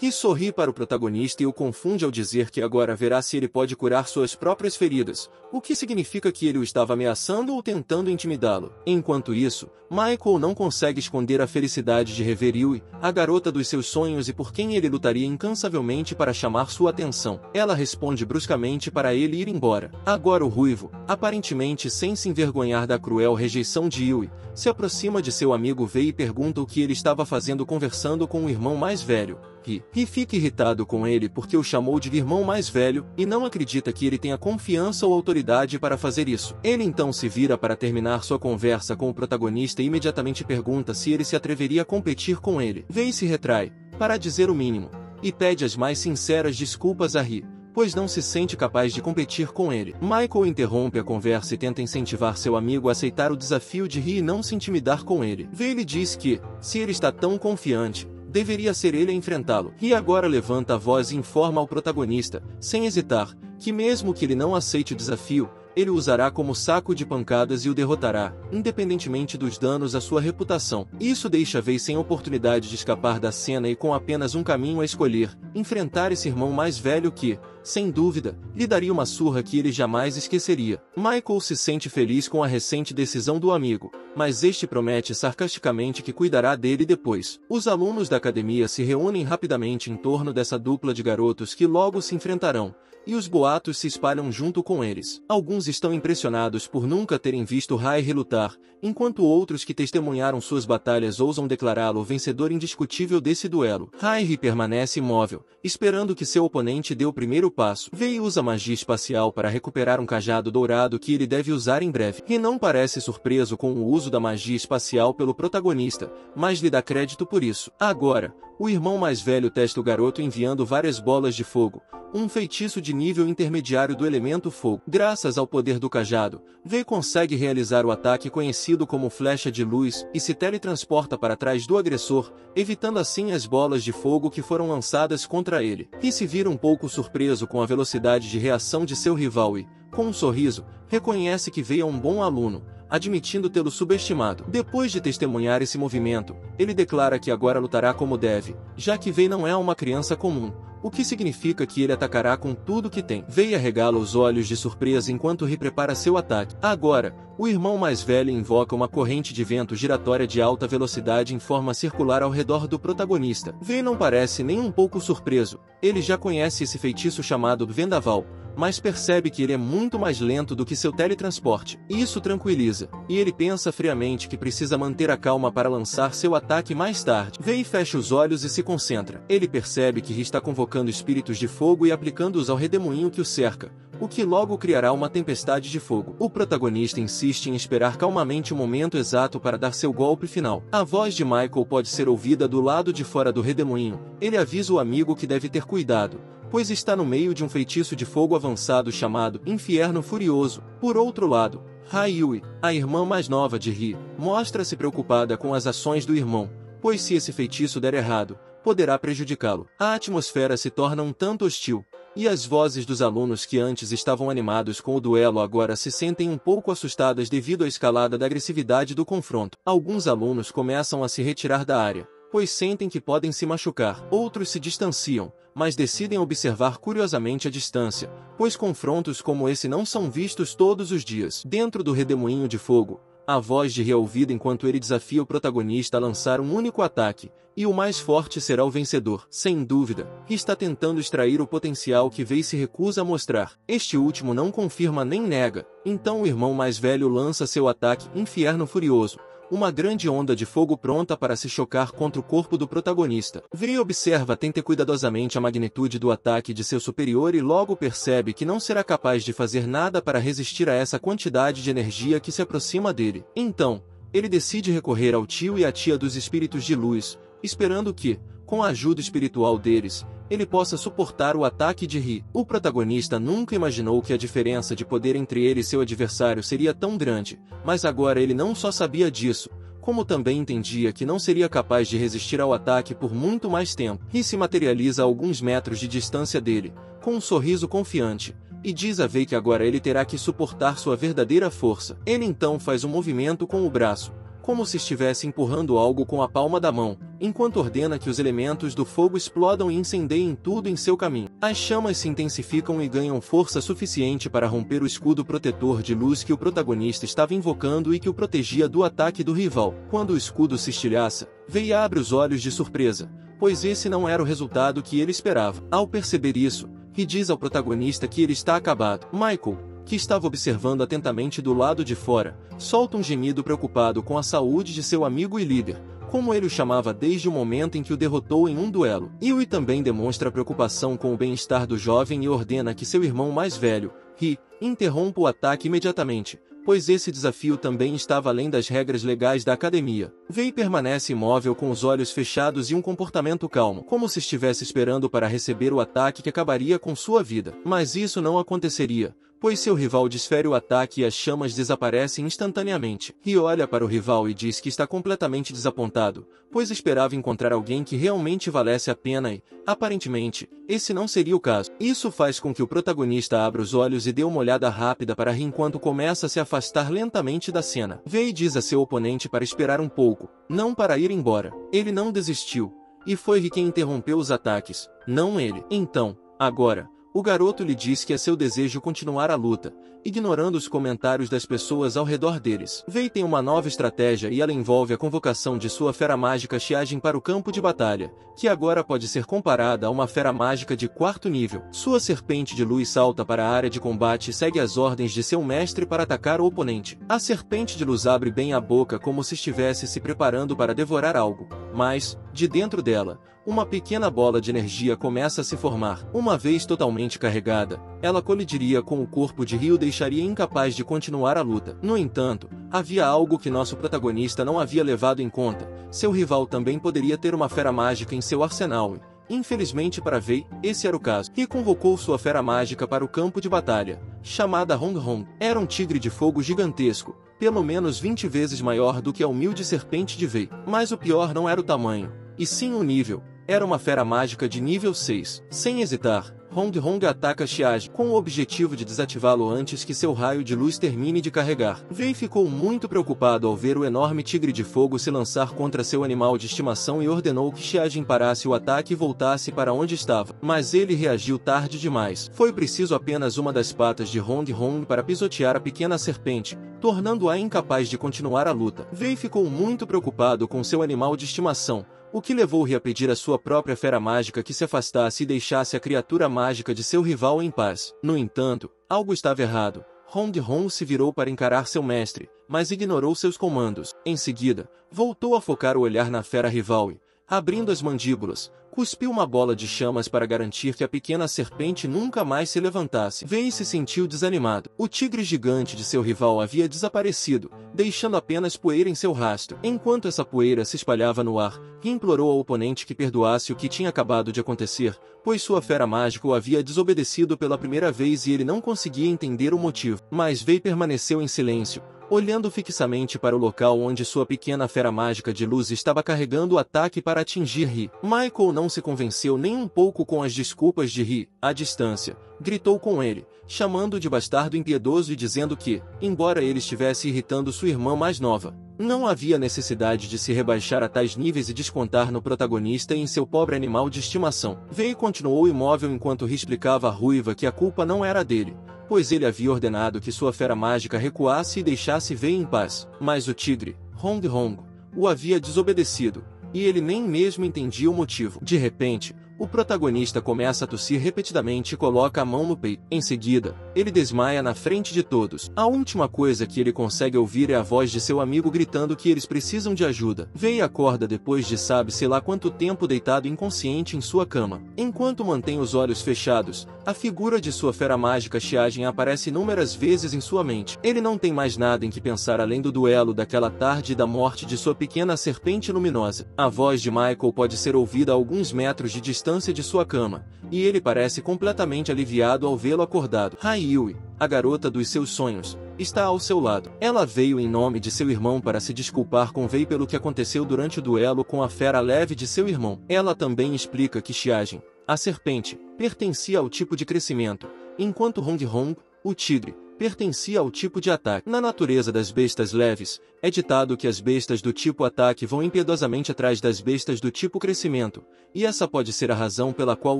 Ri sorri para o protagonista e o confunde ao dizer que agora verá se ele pode curar suas próprias feridas, o que significa que ele o estava ameaçando ou tentando intimidá-lo. Enquanto isso, Michael não consegue esconder a felicidade de rever Yui, a garota dos seus sonhos e por quem ele lutaria incansavelmente para chamar sua atenção. Ela responde bruscamente para ele ir embora. Agora o ruivo, aparentemente sem se envergonhar da cruel rejeição de Yui, se aproxima de seu amigo Vei e pergunta o que ele estava fazendo conversando com o irmão mais velho. Ri fica irritado com ele porque o chamou de irmão mais velho e não acredita que ele tenha confiança ou autoridade para fazer isso. Ele então se vira para terminar sua conversa com o protagonista e imediatamente pergunta se ele se atreveria a competir com ele. Vei se retrai, para dizer o mínimo, e pede as mais sinceras desculpas a Ri, pois não se sente capaz de competir com ele. Michael interrompe a conversa e tenta incentivar seu amigo a aceitar o desafio de Ri e não se intimidar com ele. Vei lhe diz que, se ele está tão confiante, deveria ser ele a enfrentá-lo. Ri agora levanta a voz e informa ao protagonista, sem hesitar, que mesmo que ele não aceite o desafio, ele o usará como saco de pancadas e o derrotará, independentemente dos danos à sua reputação. Isso deixa Vei sem oportunidade de escapar da cena e com apenas um caminho a escolher, enfrentar esse irmão mais velho que, sem dúvida, lhe daria uma surra que ele jamais esqueceria. Michael se sente feliz com a recente decisão do amigo, mas este promete sarcasticamente que cuidará dele depois. Os alunos da academia se reúnem rapidamente em torno dessa dupla de garotos que logo se enfrentarão, e os boatos se espalham junto com eles. Alguns estão impressionados por nunca terem visto Rai lutar, enquanto outros que testemunharam suas batalhas ousam declará-lo o vencedor indiscutível desse duelo. Rai permanece imóvel, esperando que seu oponente dê o primeiro passo. Vei usa magia espacial para recuperar um cajado dourado que ele deve usar em breve. Ri não parece surpreso com o uso da magia espacial pelo protagonista, mas lhe dá crédito por isso. Agora, o irmão mais velho testa o garoto enviando várias bolas de fogo, um feitiço de nível intermediário do elemento fogo. Graças ao poder do cajado, Vei consegue realizar o ataque conhecido como flecha de luz e se teletransporta para trás do agressor, evitando assim as bolas de fogo que foram lançadas contra ele. Ri se vira um pouco surpreso com a velocidade de reação de seu rival e, com um sorriso, reconhece que Vei é um bom aluno, admitindo tê-lo subestimado. Depois de testemunhar esse movimento, ele declara que agora lutará como deve, já que Vei não é uma criança comum, o que significa que ele atacará com tudo que tem. Vei arregala os olhos de surpresa enquanto Ri prepara seu ataque. Agora, o irmão mais velho invoca uma corrente de vento giratória de alta velocidade em forma circular ao redor do protagonista. Vei não parece nem um pouco surpreso, ele já conhece esse feitiço chamado Vendaval, mas percebe que ele é muito mais lento do que seu teletransporte. Isso tranquiliza, e ele pensa friamente que precisa manter a calma para lançar seu ataque mais tarde. Vei fecha os olhos e se concentra. Ele percebe que Ri está convocando espíritos de fogo e aplicando-os ao redemoinho que o cerca, o que logo criará uma tempestade de fogo. O protagonista insiste em esperar calmamente o momento exato para dar seu golpe final. A voz de Michael pode ser ouvida do lado de fora do redemoinho. Ele avisa o amigo que deve ter cuidado, pois está no meio de um feitiço de fogo avançado chamado Inferno Furioso. Por outro lado, Yui, a irmã mais nova de Ri, mostra-se preocupada com as ações do irmão, pois se esse feitiço der errado, poderá prejudicá-lo. A atmosfera se torna um tanto hostil, e as vozes dos alunos que antes estavam animados com o duelo agora se sentem um pouco assustadas devido à escalada da agressividade do confronto. Alguns alunos começam a se retirar da área, pois sentem que podem se machucar. Outros se distanciam, mas decidem observar curiosamente a distância, pois confrontos como esse não são vistos todos os dias. Dentro do redemoinho de fogo, a voz de Ri é ouvida enquanto ele desafia o protagonista a lançar um único ataque, e o mais forte será o vencedor. Sem dúvida, Ri está tentando extrair o potencial que Vei se recusa a mostrar. Este último não confirma nem nega, então o irmão mais velho lança seu ataque Inferno Furioso, uma grande onda de fogo pronta para se chocar contra o corpo do protagonista. Vei observa cuidadosamente a magnitude do ataque de seu superior e logo percebe que não será capaz de fazer nada para resistir a essa quantidade de energia que se aproxima dele. Então, ele decide recorrer ao tio e à tia dos espíritos de luz, esperando que, com a ajuda espiritual deles, ele possa suportar o ataque de Ri. O protagonista nunca imaginou que a diferença de poder entre ele e seu adversário seria tão grande, mas agora ele não só sabia disso, como também entendia que não seria capaz de resistir ao ataque por muito mais tempo. Ri se materializa a alguns metros de distância dele, com um sorriso confiante, e diz a Vei que agora ele terá que suportar sua verdadeira força. Ele então faz um movimento com o braço, como se estivesse empurrando algo com a palma da mão, enquanto ordena que os elementos do fogo explodam e incendeiem tudo em seu caminho. As chamas se intensificam e ganham força suficiente para romper o escudo protetor de luz que o protagonista estava invocando e que o protegia do ataque do rival. Quando o escudo se estilhaça, Vei abre os olhos de surpresa, pois esse não era o resultado que ele esperava. Ao perceber isso, Ri diz ao protagonista que ele está acabado. Michael, que estava observando atentamente do lado de fora, solta um gemido preocupado com a saúde de seu amigo e líder, como ele o chamava desde o momento em que o derrotou em um duelo. Yui também demonstra preocupação com o bem-estar do jovem e ordena que seu irmão mais velho, Ri, interrompa o ataque imediatamente, pois esse desafio também estava além das regras legais da academia. Vei permanece imóvel com os olhos fechados e um comportamento calmo, como se estivesse esperando para receber o ataque que acabaria com sua vida. Mas isso não aconteceria, pois seu rival desfere o ataque e as chamas desaparecem instantaneamente. Ri olha para o rival e diz que está completamente desapontado, pois esperava encontrar alguém que realmente valesse a pena e, aparentemente, esse não seria o caso. Isso faz com que o protagonista abra os olhos e dê uma olhada rápida para Ri enquanto começa a se afastar lentamente da cena. Vei diz a seu oponente para esperar um pouco, não para ir embora. Ele não desistiu, e foi Ri quem interrompeu os ataques, não ele. Então, agora, o garoto lhe diz que é seu desejo continuar a luta, ignorando os comentários das pessoas ao redor deles. Vei tem uma nova estratégia e ela envolve a convocação de sua fera mágica Xiajin para o campo de batalha, que agora pode ser comparada a uma fera mágica de 4º nível. Sua serpente de luz salta para a área de combate e segue as ordens de seu mestre para atacar o oponente. A serpente de luz abre bem a boca como se estivesse se preparando para devorar algo, mas, de dentro dela, uma pequena bola de energia começa a se formar. Uma vez totalmente carregada, ela colidiria com o corpo de Ri e o deixaria incapaz de continuar a luta. No entanto, havia algo que nosso protagonista não havia levado em conta. Seu rival também poderia ter uma fera mágica em seu arsenal e, infelizmente para Vei, esse era o caso. Ri convocou sua fera mágica para o campo de batalha, chamada Hong Hong. Era um tigre de fogo gigantesco, pelo menos 20 vezes maior do que a humilde serpente de Vei. Mas o pior não era o tamanho, e sim o nível. Era uma fera mágica de nível 6. Sem hesitar, Hong Hong ataca Xiajin, com o objetivo de desativá-lo antes que seu raio de luz termine de carregar. Vei ficou muito preocupado ao ver o enorme tigre de fogo se lançar contra seu animal de estimação e ordenou que Xiajin parasse o ataque e voltasse para onde estava. Mas ele reagiu tarde demais. Foi preciso apenas uma das patas de Hong Hong para pisotear a pequena serpente, tornando-a incapaz de continuar a luta. Vei ficou muito preocupado com seu animal de estimação, o que levou Ri a pedir à sua própria fera mágica que se afastasse e deixasse a criatura mágica de seu rival em paz. No entanto, algo estava errado. Hong Hong se virou para encarar seu mestre, mas ignorou seus comandos. Em seguida, voltou a focar o olhar na fera rival e, abrindo as mandíbulas, cuspiu uma bola de chamas para garantir que a pequena serpente nunca mais se levantasse. Vei se sentiu desanimado. O tigre gigante de seu rival havia desaparecido, deixando apenas poeira em seu rastro. Enquanto essa poeira se espalhava no ar, Ri implorou ao oponente que perdoasse o que tinha acabado de acontecer, pois sua fera mágica o havia desobedecido pela primeira vez e ele não conseguia entender o motivo. Mas Vei permaneceu em silêncio, olhando fixamente para o local onde sua pequena fera mágica de luz estava carregando o ataque para atingir Ri. Michael não se convenceu nem um pouco com as desculpas de Ri. À distância, gritou com ele, chamando-o de bastardo impiedoso e dizendo que, embora ele estivesse irritando sua irmã mais nova, não havia necessidade de se rebaixar a tais níveis e descontar no protagonista e em seu pobre animal de estimação. Vei continuou imóvel enquanto Ri explicava à ruiva que a culpa não era dele, pois ele havia ordenado que sua fera mágica recuasse e deixasse Vei em paz. Mas o tigre, Hong Hong, o havia desobedecido, e ele nem mesmo entendia o motivo. De repente, o protagonista começa a tossir repetidamente e coloca a mão no peito. Em seguida, ele desmaia na frente de todos. A última coisa que ele consegue ouvir é a voz de seu amigo gritando que eles precisam de ajuda. Vei acorda depois de sabe-se lá quanto tempo deitado inconsciente em sua cama. Enquanto mantém os olhos fechados, a figura de sua fera mágica Xiajin aparece inúmeras vezes em sua mente. Ele não tem mais nada em que pensar além do duelo daquela tarde e da morte de sua pequena serpente luminosa. A voz de Michael pode ser ouvida a alguns metros de distância de sua cama, e ele parece completamente aliviado ao vê-lo acordado. Yui, a garota dos seus sonhos, está ao seu lado. Ela veio em nome de seu irmão para se desculpar com Vei pelo que aconteceu durante o duelo com a fera leve de seu irmão. Ela também explica que Xiajin, a serpente, pertencia ao tipo de crescimento, enquanto Hong Hong, o tigre, pertencia ao tipo de ataque. Na natureza das bestas leves, é ditado que as bestas do tipo ataque vão impiedosamente atrás das bestas do tipo crescimento, e essa pode ser a razão pela qual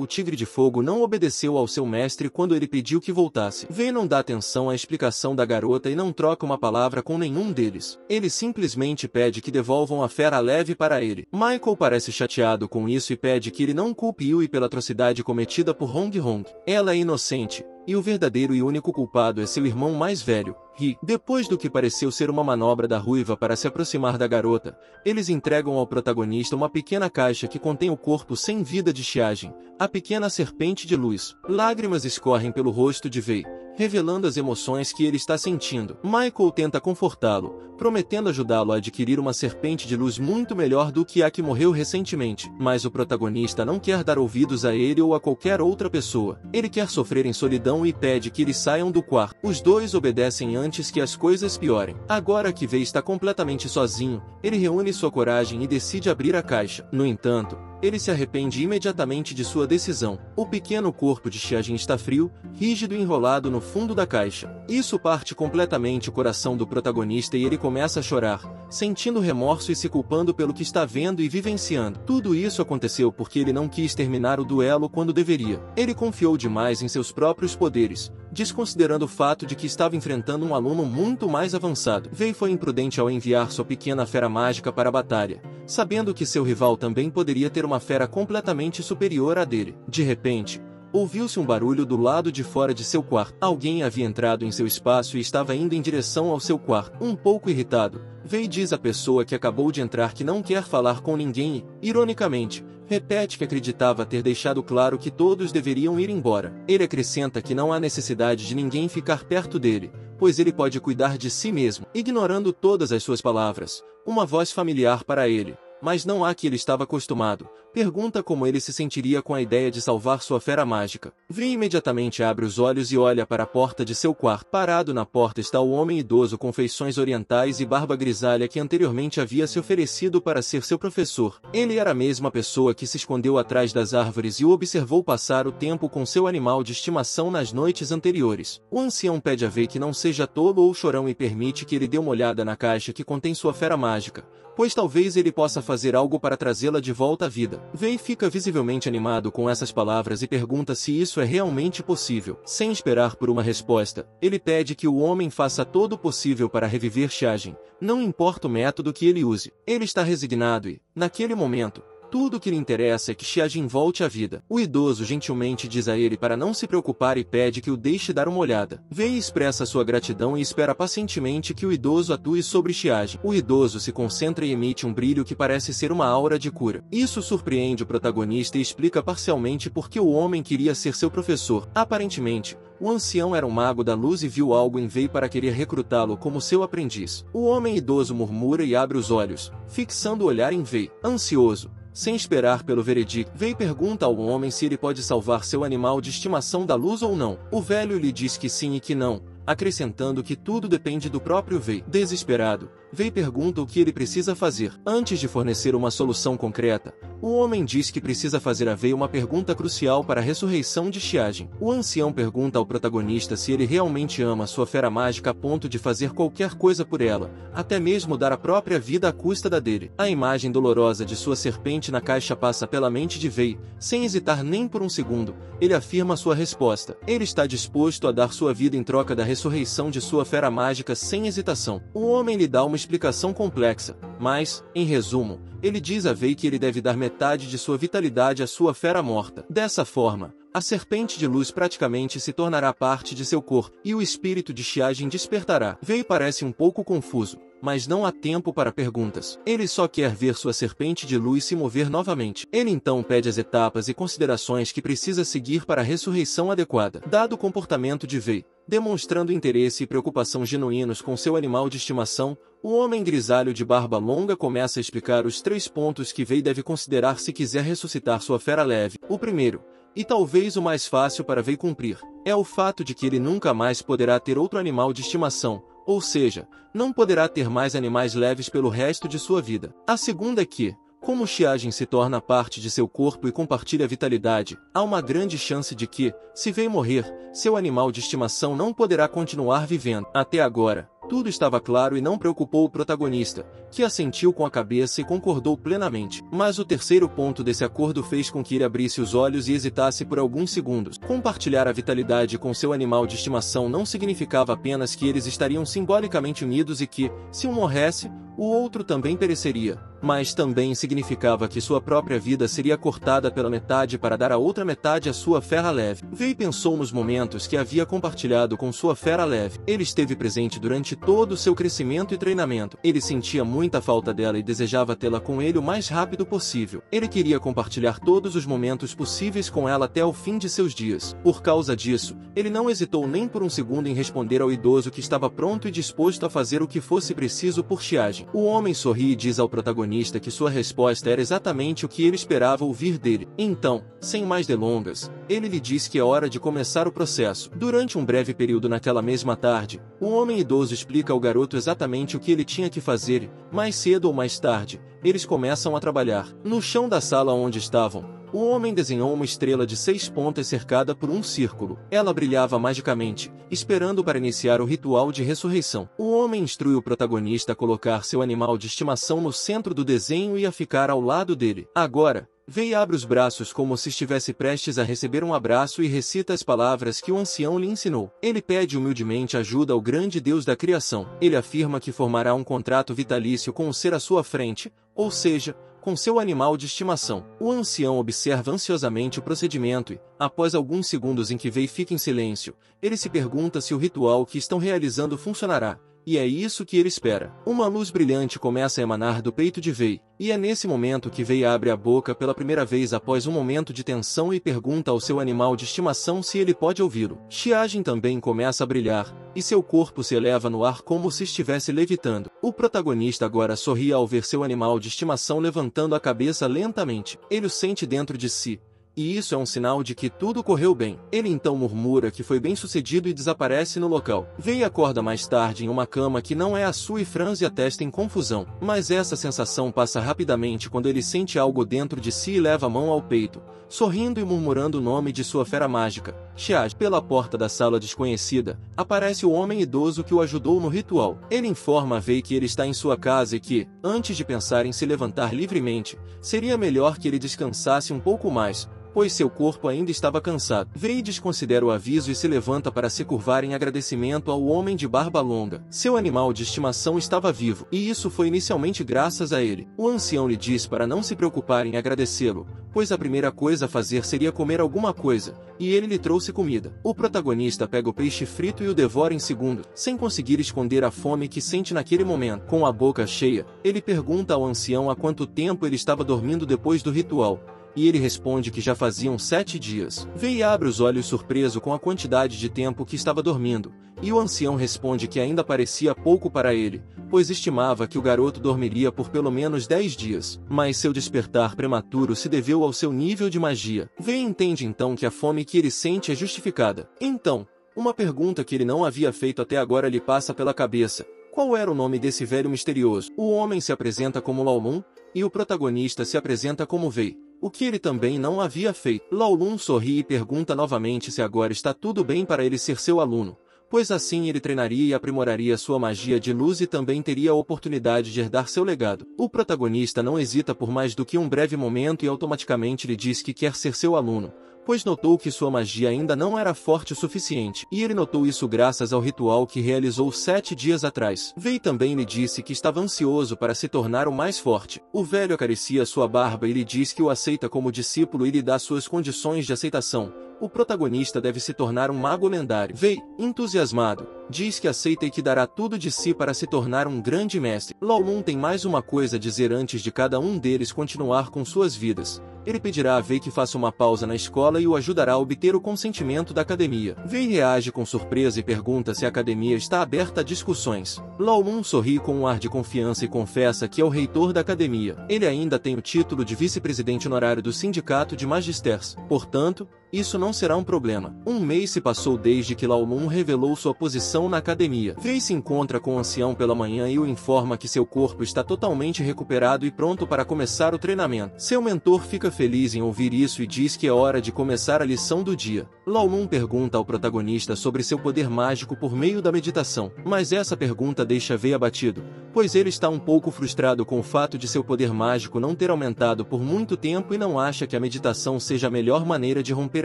o tigre de fogo não obedeceu ao seu mestre quando ele pediu que voltasse. Vei não dá atenção à explicação da garota e não troca uma palavra com nenhum deles. Ele simplesmente pede que devolvam a fera leve para ele. Michael parece chateado com isso e pede que ele não culpe Yui pela atrocidade cometida por Hong Hong. Ela é inocente, e o verdadeiro e único culpado é seu irmão mais velho, Ri. Depois do que pareceu ser uma manobra da ruiva para se aproximar da garota, eles entregam ao protagonista uma pequena caixa que contém o corpo sem vida de Xiajin, a pequena serpente de luz. Lágrimas escorrem pelo rosto de Wei, revelando as emoções que ele está sentindo. Michael tenta confortá-lo, prometendo ajudá-lo a adquirir uma serpente de luz muito melhor do que a que morreu recentemente. Mas o protagonista não quer dar ouvidos a ele ou a qualquer outra pessoa. Ele quer sofrer em solidão e pede que eles saiam do quarto. Os dois obedecem antes que as coisas piorem. Agora que Wei está completamente sozinho, ele reúne sua coragem e decide abrir a caixa. No entanto, ele se arrepende imediatamente de sua decisão. O pequeno corpo de Xiajin está frio, rígido e enrolado no fundo da caixa. Isso parte completamente o coração do protagonista e ele começa a chorar, sentindo remorso e se culpando pelo que está vendo e vivenciando. Tudo isso aconteceu porque ele não quis terminar o duelo quando deveria. Ele confiou demais em seus próprios poderes, desconsiderando o fato de que estava enfrentando um aluno muito mais avançado. Wei foi imprudente ao enviar sua pequena fera mágica para a batalha, sabendo que seu rival também poderia ter uma fera completamente superior à dele. De repente, ouviu-se um barulho do lado de fora de seu quarto. Alguém havia entrado em seu espaço e estava indo em direção ao seu quarto. Um pouco irritado, Wei diz à pessoa que acabou de entrar que não quer falar com ninguém e, ironicamente, repete que acreditava ter deixado claro que todos deveriam ir embora. Ele acrescenta que não há necessidade de ninguém ficar perto dele, pois ele pode cuidar de si mesmo. Ignorando todas as suas palavras, uma voz familiar para ele, mas não a que ele estava acostumado, pergunta como ele se sentiria com a ideia de salvar sua fera mágica. Wei imediatamente abre os olhos e olha para a porta de seu quarto. Parado na porta está o homem idoso com feições orientais e barba grisalha que anteriormente havia se oferecido para ser seu professor. Ele era a mesma pessoa que se escondeu atrás das árvores e o observou passar o tempo com seu animal de estimação nas noites anteriores. O ancião pede a Wei que não seja tolo ou chorão e permite que ele dê uma olhada na caixa que contém sua fera mágica, pois talvez ele possa fazer algo para trazê-la de volta à vida. Wei fica visivelmente animado com essas palavras e pergunta se isso é realmente possível. Sem esperar por uma resposta, ele pede que o homem faça todo o possível para reviver Xiajin, não importa o método que ele use. Ele está resignado e, naquele momento, tudo o que lhe interessa é que Xiajin volte à vida. O idoso gentilmente diz a ele para não se preocupar e pede que o deixe dar uma olhada. Wei expressa sua gratidão e espera pacientemente que o idoso atue sobre Xiajin. O idoso se concentra e emite um brilho que parece ser uma aura de cura. Isso surpreende o protagonista e explica parcialmente por que o homem queria ser seu professor. Aparentemente, o ancião era um mago da luz e viu algo em Wei para querer recrutá-lo como seu aprendiz. O homem idoso murmura e abre os olhos, fixando o olhar em Wei. Ansioso, sem esperar pelo veredicto, Wei pergunta ao homem se ele pode salvar seu animal de estimação da luz ou não. O velho lhe diz que sim e que não, acrescentando que tudo depende do próprio Wei. Desesperado, Wei pergunta o que ele precisa fazer. Antes de fornecer uma solução concreta, o homem diz que precisa fazer a Wei uma pergunta crucial para a ressurreição de Xiajin. O ancião pergunta ao protagonista se ele realmente ama sua fera mágica a ponto de fazer qualquer coisa por ela, até mesmo dar a própria vida à custa da dele. A imagem dolorosa de sua serpente na caixa passa pela mente de Wei, sem hesitar nem por um segundo. Ele afirma sua resposta. Ele está disposto a dar sua vida em troca da ressurreição de sua fera mágica sem hesitação. O homem lhe dá uma explicação complexa, mas, em resumo, ele diz a Wei que ele deve dar metade de sua vitalidade à sua fera morta. Dessa forma, a serpente de luz praticamente se tornará parte de seu corpo, e o espírito de Xiajin despertará. Wei parece um pouco confuso, mas não há tempo para perguntas. Ele só quer ver sua serpente de luz se mover novamente. Ele então pede as etapas e considerações que precisa seguir para a ressurreição adequada. Dado o comportamento de Wei, demonstrando interesse e preocupação genuínos com seu animal de estimação, o homem grisalho de barba longa começa a explicar os 3 pontos que Wei deve considerar se quiser ressuscitar sua fera leve. O primeiro, e talvez o mais fácil para Wei cumprir, é o fato de que ele nunca mais poderá ter outro animal de estimação, ou seja, não poderá ter mais animais leves pelo resto de sua vida. A segunda é que, Como Xiajin se torna parte de seu corpo e compartilha vitalidade, há uma grande chance de que, se Wei morrer, seu animal de estimação não poderá continuar vivendo. Até agora, tudo estava claro e não preocupou o protagonista, que assentiu com a cabeça e concordou plenamente. Mas o terceiro ponto desse acordo fez com que ele abrisse os olhos e hesitasse por alguns segundos. Compartilhar a vitalidade com seu animal de estimação não significava apenas que eles estariam simbolicamente unidos e que, se um morresse, o outro também pereceria, mas também significava que sua própria vida seria cortada pela metade para dar a outra metade à sua fera leve. Wei pensou nos momentos que havia compartilhado com sua fera leve. Ele esteve presente durante todo o seu crescimento e treinamento. Ele sentia muita falta dela e desejava tê-la com ele o mais rápido possível. Ele queria compartilhar todos os momentos possíveis com ela até o fim de seus dias. Por causa disso, ele não hesitou nem por um segundo em responder ao idoso que estava pronto e disposto a fazer o que fosse preciso por Xiajin. O homem sorri e diz ao protagonista que sua resposta era exatamente o que ele esperava ouvir dele. Então, sem mais delongas, ele lhe diz que é hora de começar o processo. Durante um breve período naquela mesma tarde, o homem idoso explica ao garoto exatamente o que ele tinha que fazer e, mais cedo ou mais tarde, eles começam a trabalhar. No chão da sala onde estavam, o homem desenhou uma estrela de 6 pontas cercada por um círculo. Ela brilhava magicamente, esperando para iniciar o ritual de ressurreição. O homem instrui o protagonista a colocar seu animal de estimação no centro do desenho e a ficar ao lado dele. Agora, Wei abre os braços como se estivesse prestes a receber um abraço e recita as palavras que o ancião lhe ensinou. Ele pede humildemente ajuda ao grande Deus da criação. Ele afirma que formará um contrato vitalício com o ser à sua frente, ou seja, com seu animal de estimação. O ancião observa ansiosamente o procedimento e, após alguns segundos em que Wei fica em silêncio, ele se pergunta se o ritual que estão realizando funcionará. E é isso que ele espera. Uma luz brilhante começa a emanar do peito de Wei, e é nesse momento que Wei abre a boca pela primeira vez após um momento de tensão e pergunta ao seu animal de estimação se ele pode ouvi-lo. Xiajin também começa a brilhar, e seu corpo se eleva no ar como se estivesse levitando. O protagonista agora sorri ao ver seu animal de estimação levantando a cabeça lentamente. Ele o sente dentro de si. E isso é um sinal de que tudo correu bem. Ele então murmura que foi bem sucedido e desaparece no local. Wei acorda mais tarde em uma cama que não é a sua e franze a testa em confusão. Mas essa sensação passa rapidamente quando ele sente algo dentro de si e leva a mão ao peito, sorrindo e murmurando o nome de sua fera mágica, Xiajin. Pela porta da sala desconhecida, aparece o homem idoso que o ajudou no ritual. Ele informa a Wei que ele está em sua casa e que, antes de pensar em se levantar livremente, seria melhor que ele descansasse um pouco mais, pois seu corpo ainda estava cansado. Wei desconsidera o aviso e se levanta para se curvar em agradecimento ao homem de barba longa. Seu animal de estimação estava vivo, e isso foi inicialmente graças a ele. O ancião lhe diz para não se preocupar em agradecê-lo, pois a primeira coisa a fazer seria comer alguma coisa, e ele lhe trouxe comida. O protagonista pega o peixe frito e o devora em segundos, sem conseguir esconder a fome que sente naquele momento. Com a boca cheia, ele pergunta ao ancião há quanto tempo ele estava dormindo depois do ritual, e ele responde que já faziam 7 dias. Wei abre os olhos surpreso com a quantidade de tempo que estava dormindo, e o ancião responde que ainda parecia pouco para ele, pois estimava que o garoto dormiria por pelo menos 10 dias. Mas seu despertar prematuro se deveu ao seu nível de magia. Wei entende então que a fome que ele sente é justificada. Então, uma pergunta que ele não havia feito até agora lhe passa pela cabeça. Qual era o nome desse velho misterioso? O homem se apresenta como Lao Lun, e o protagonista se apresenta como Wei, o que ele também não havia feito. Lao Lun sorri e pergunta novamente se agora está tudo bem para ele ser seu aluno, pois assim ele treinaria e aprimoraria sua magia de luz e também teria a oportunidade de herdar seu legado. O protagonista não hesita por mais do que um breve momento e automaticamente lhe diz que quer ser seu aluno, pois notou que sua magia ainda não era forte o suficiente. E ele notou isso graças ao ritual que realizou 7 dias atrás. Wei também lhe disse que estava ansioso para se tornar o mais forte. O velho acaricia sua barba e lhe diz que o aceita como discípulo e lhe dá suas condições de aceitação. O protagonista deve se tornar um mago lendário. Wei, entusiasmado, diz que aceita e que dará tudo de si para se tornar um grande mestre. Lao Lun tem mais uma coisa a dizer antes de cada um deles continuar com suas vidas. Ele pedirá a Wei que faça uma pausa na escola e o ajudará a obter o consentimento da academia. Wei reage com surpresa e pergunta se a academia está aberta a discussões. Lao Lun sorri com um ar de confiança e confessa que é o reitor da academia. Ele ainda tem o título de vice-presidente honorário do Sindicato de Magisters. Portanto, isso não será um problema. Um mês se passou desde que Lao Lun revelou sua posição recuperação na academia. Vei se encontra com o ancião pela manhã e o informa que seu corpo está totalmente recuperado e pronto para começar o treinamento. Seu mentor fica feliz em ouvir isso e diz que é hora de começar a lição do dia. Lao Lun pergunta ao protagonista sobre seu poder mágico por meio da meditação, mas essa pergunta deixa Wei abatido, pois ele está um pouco frustrado com o fato de seu poder mágico não ter aumentado por muito tempo e não acha que a meditação seja a melhor maneira de romper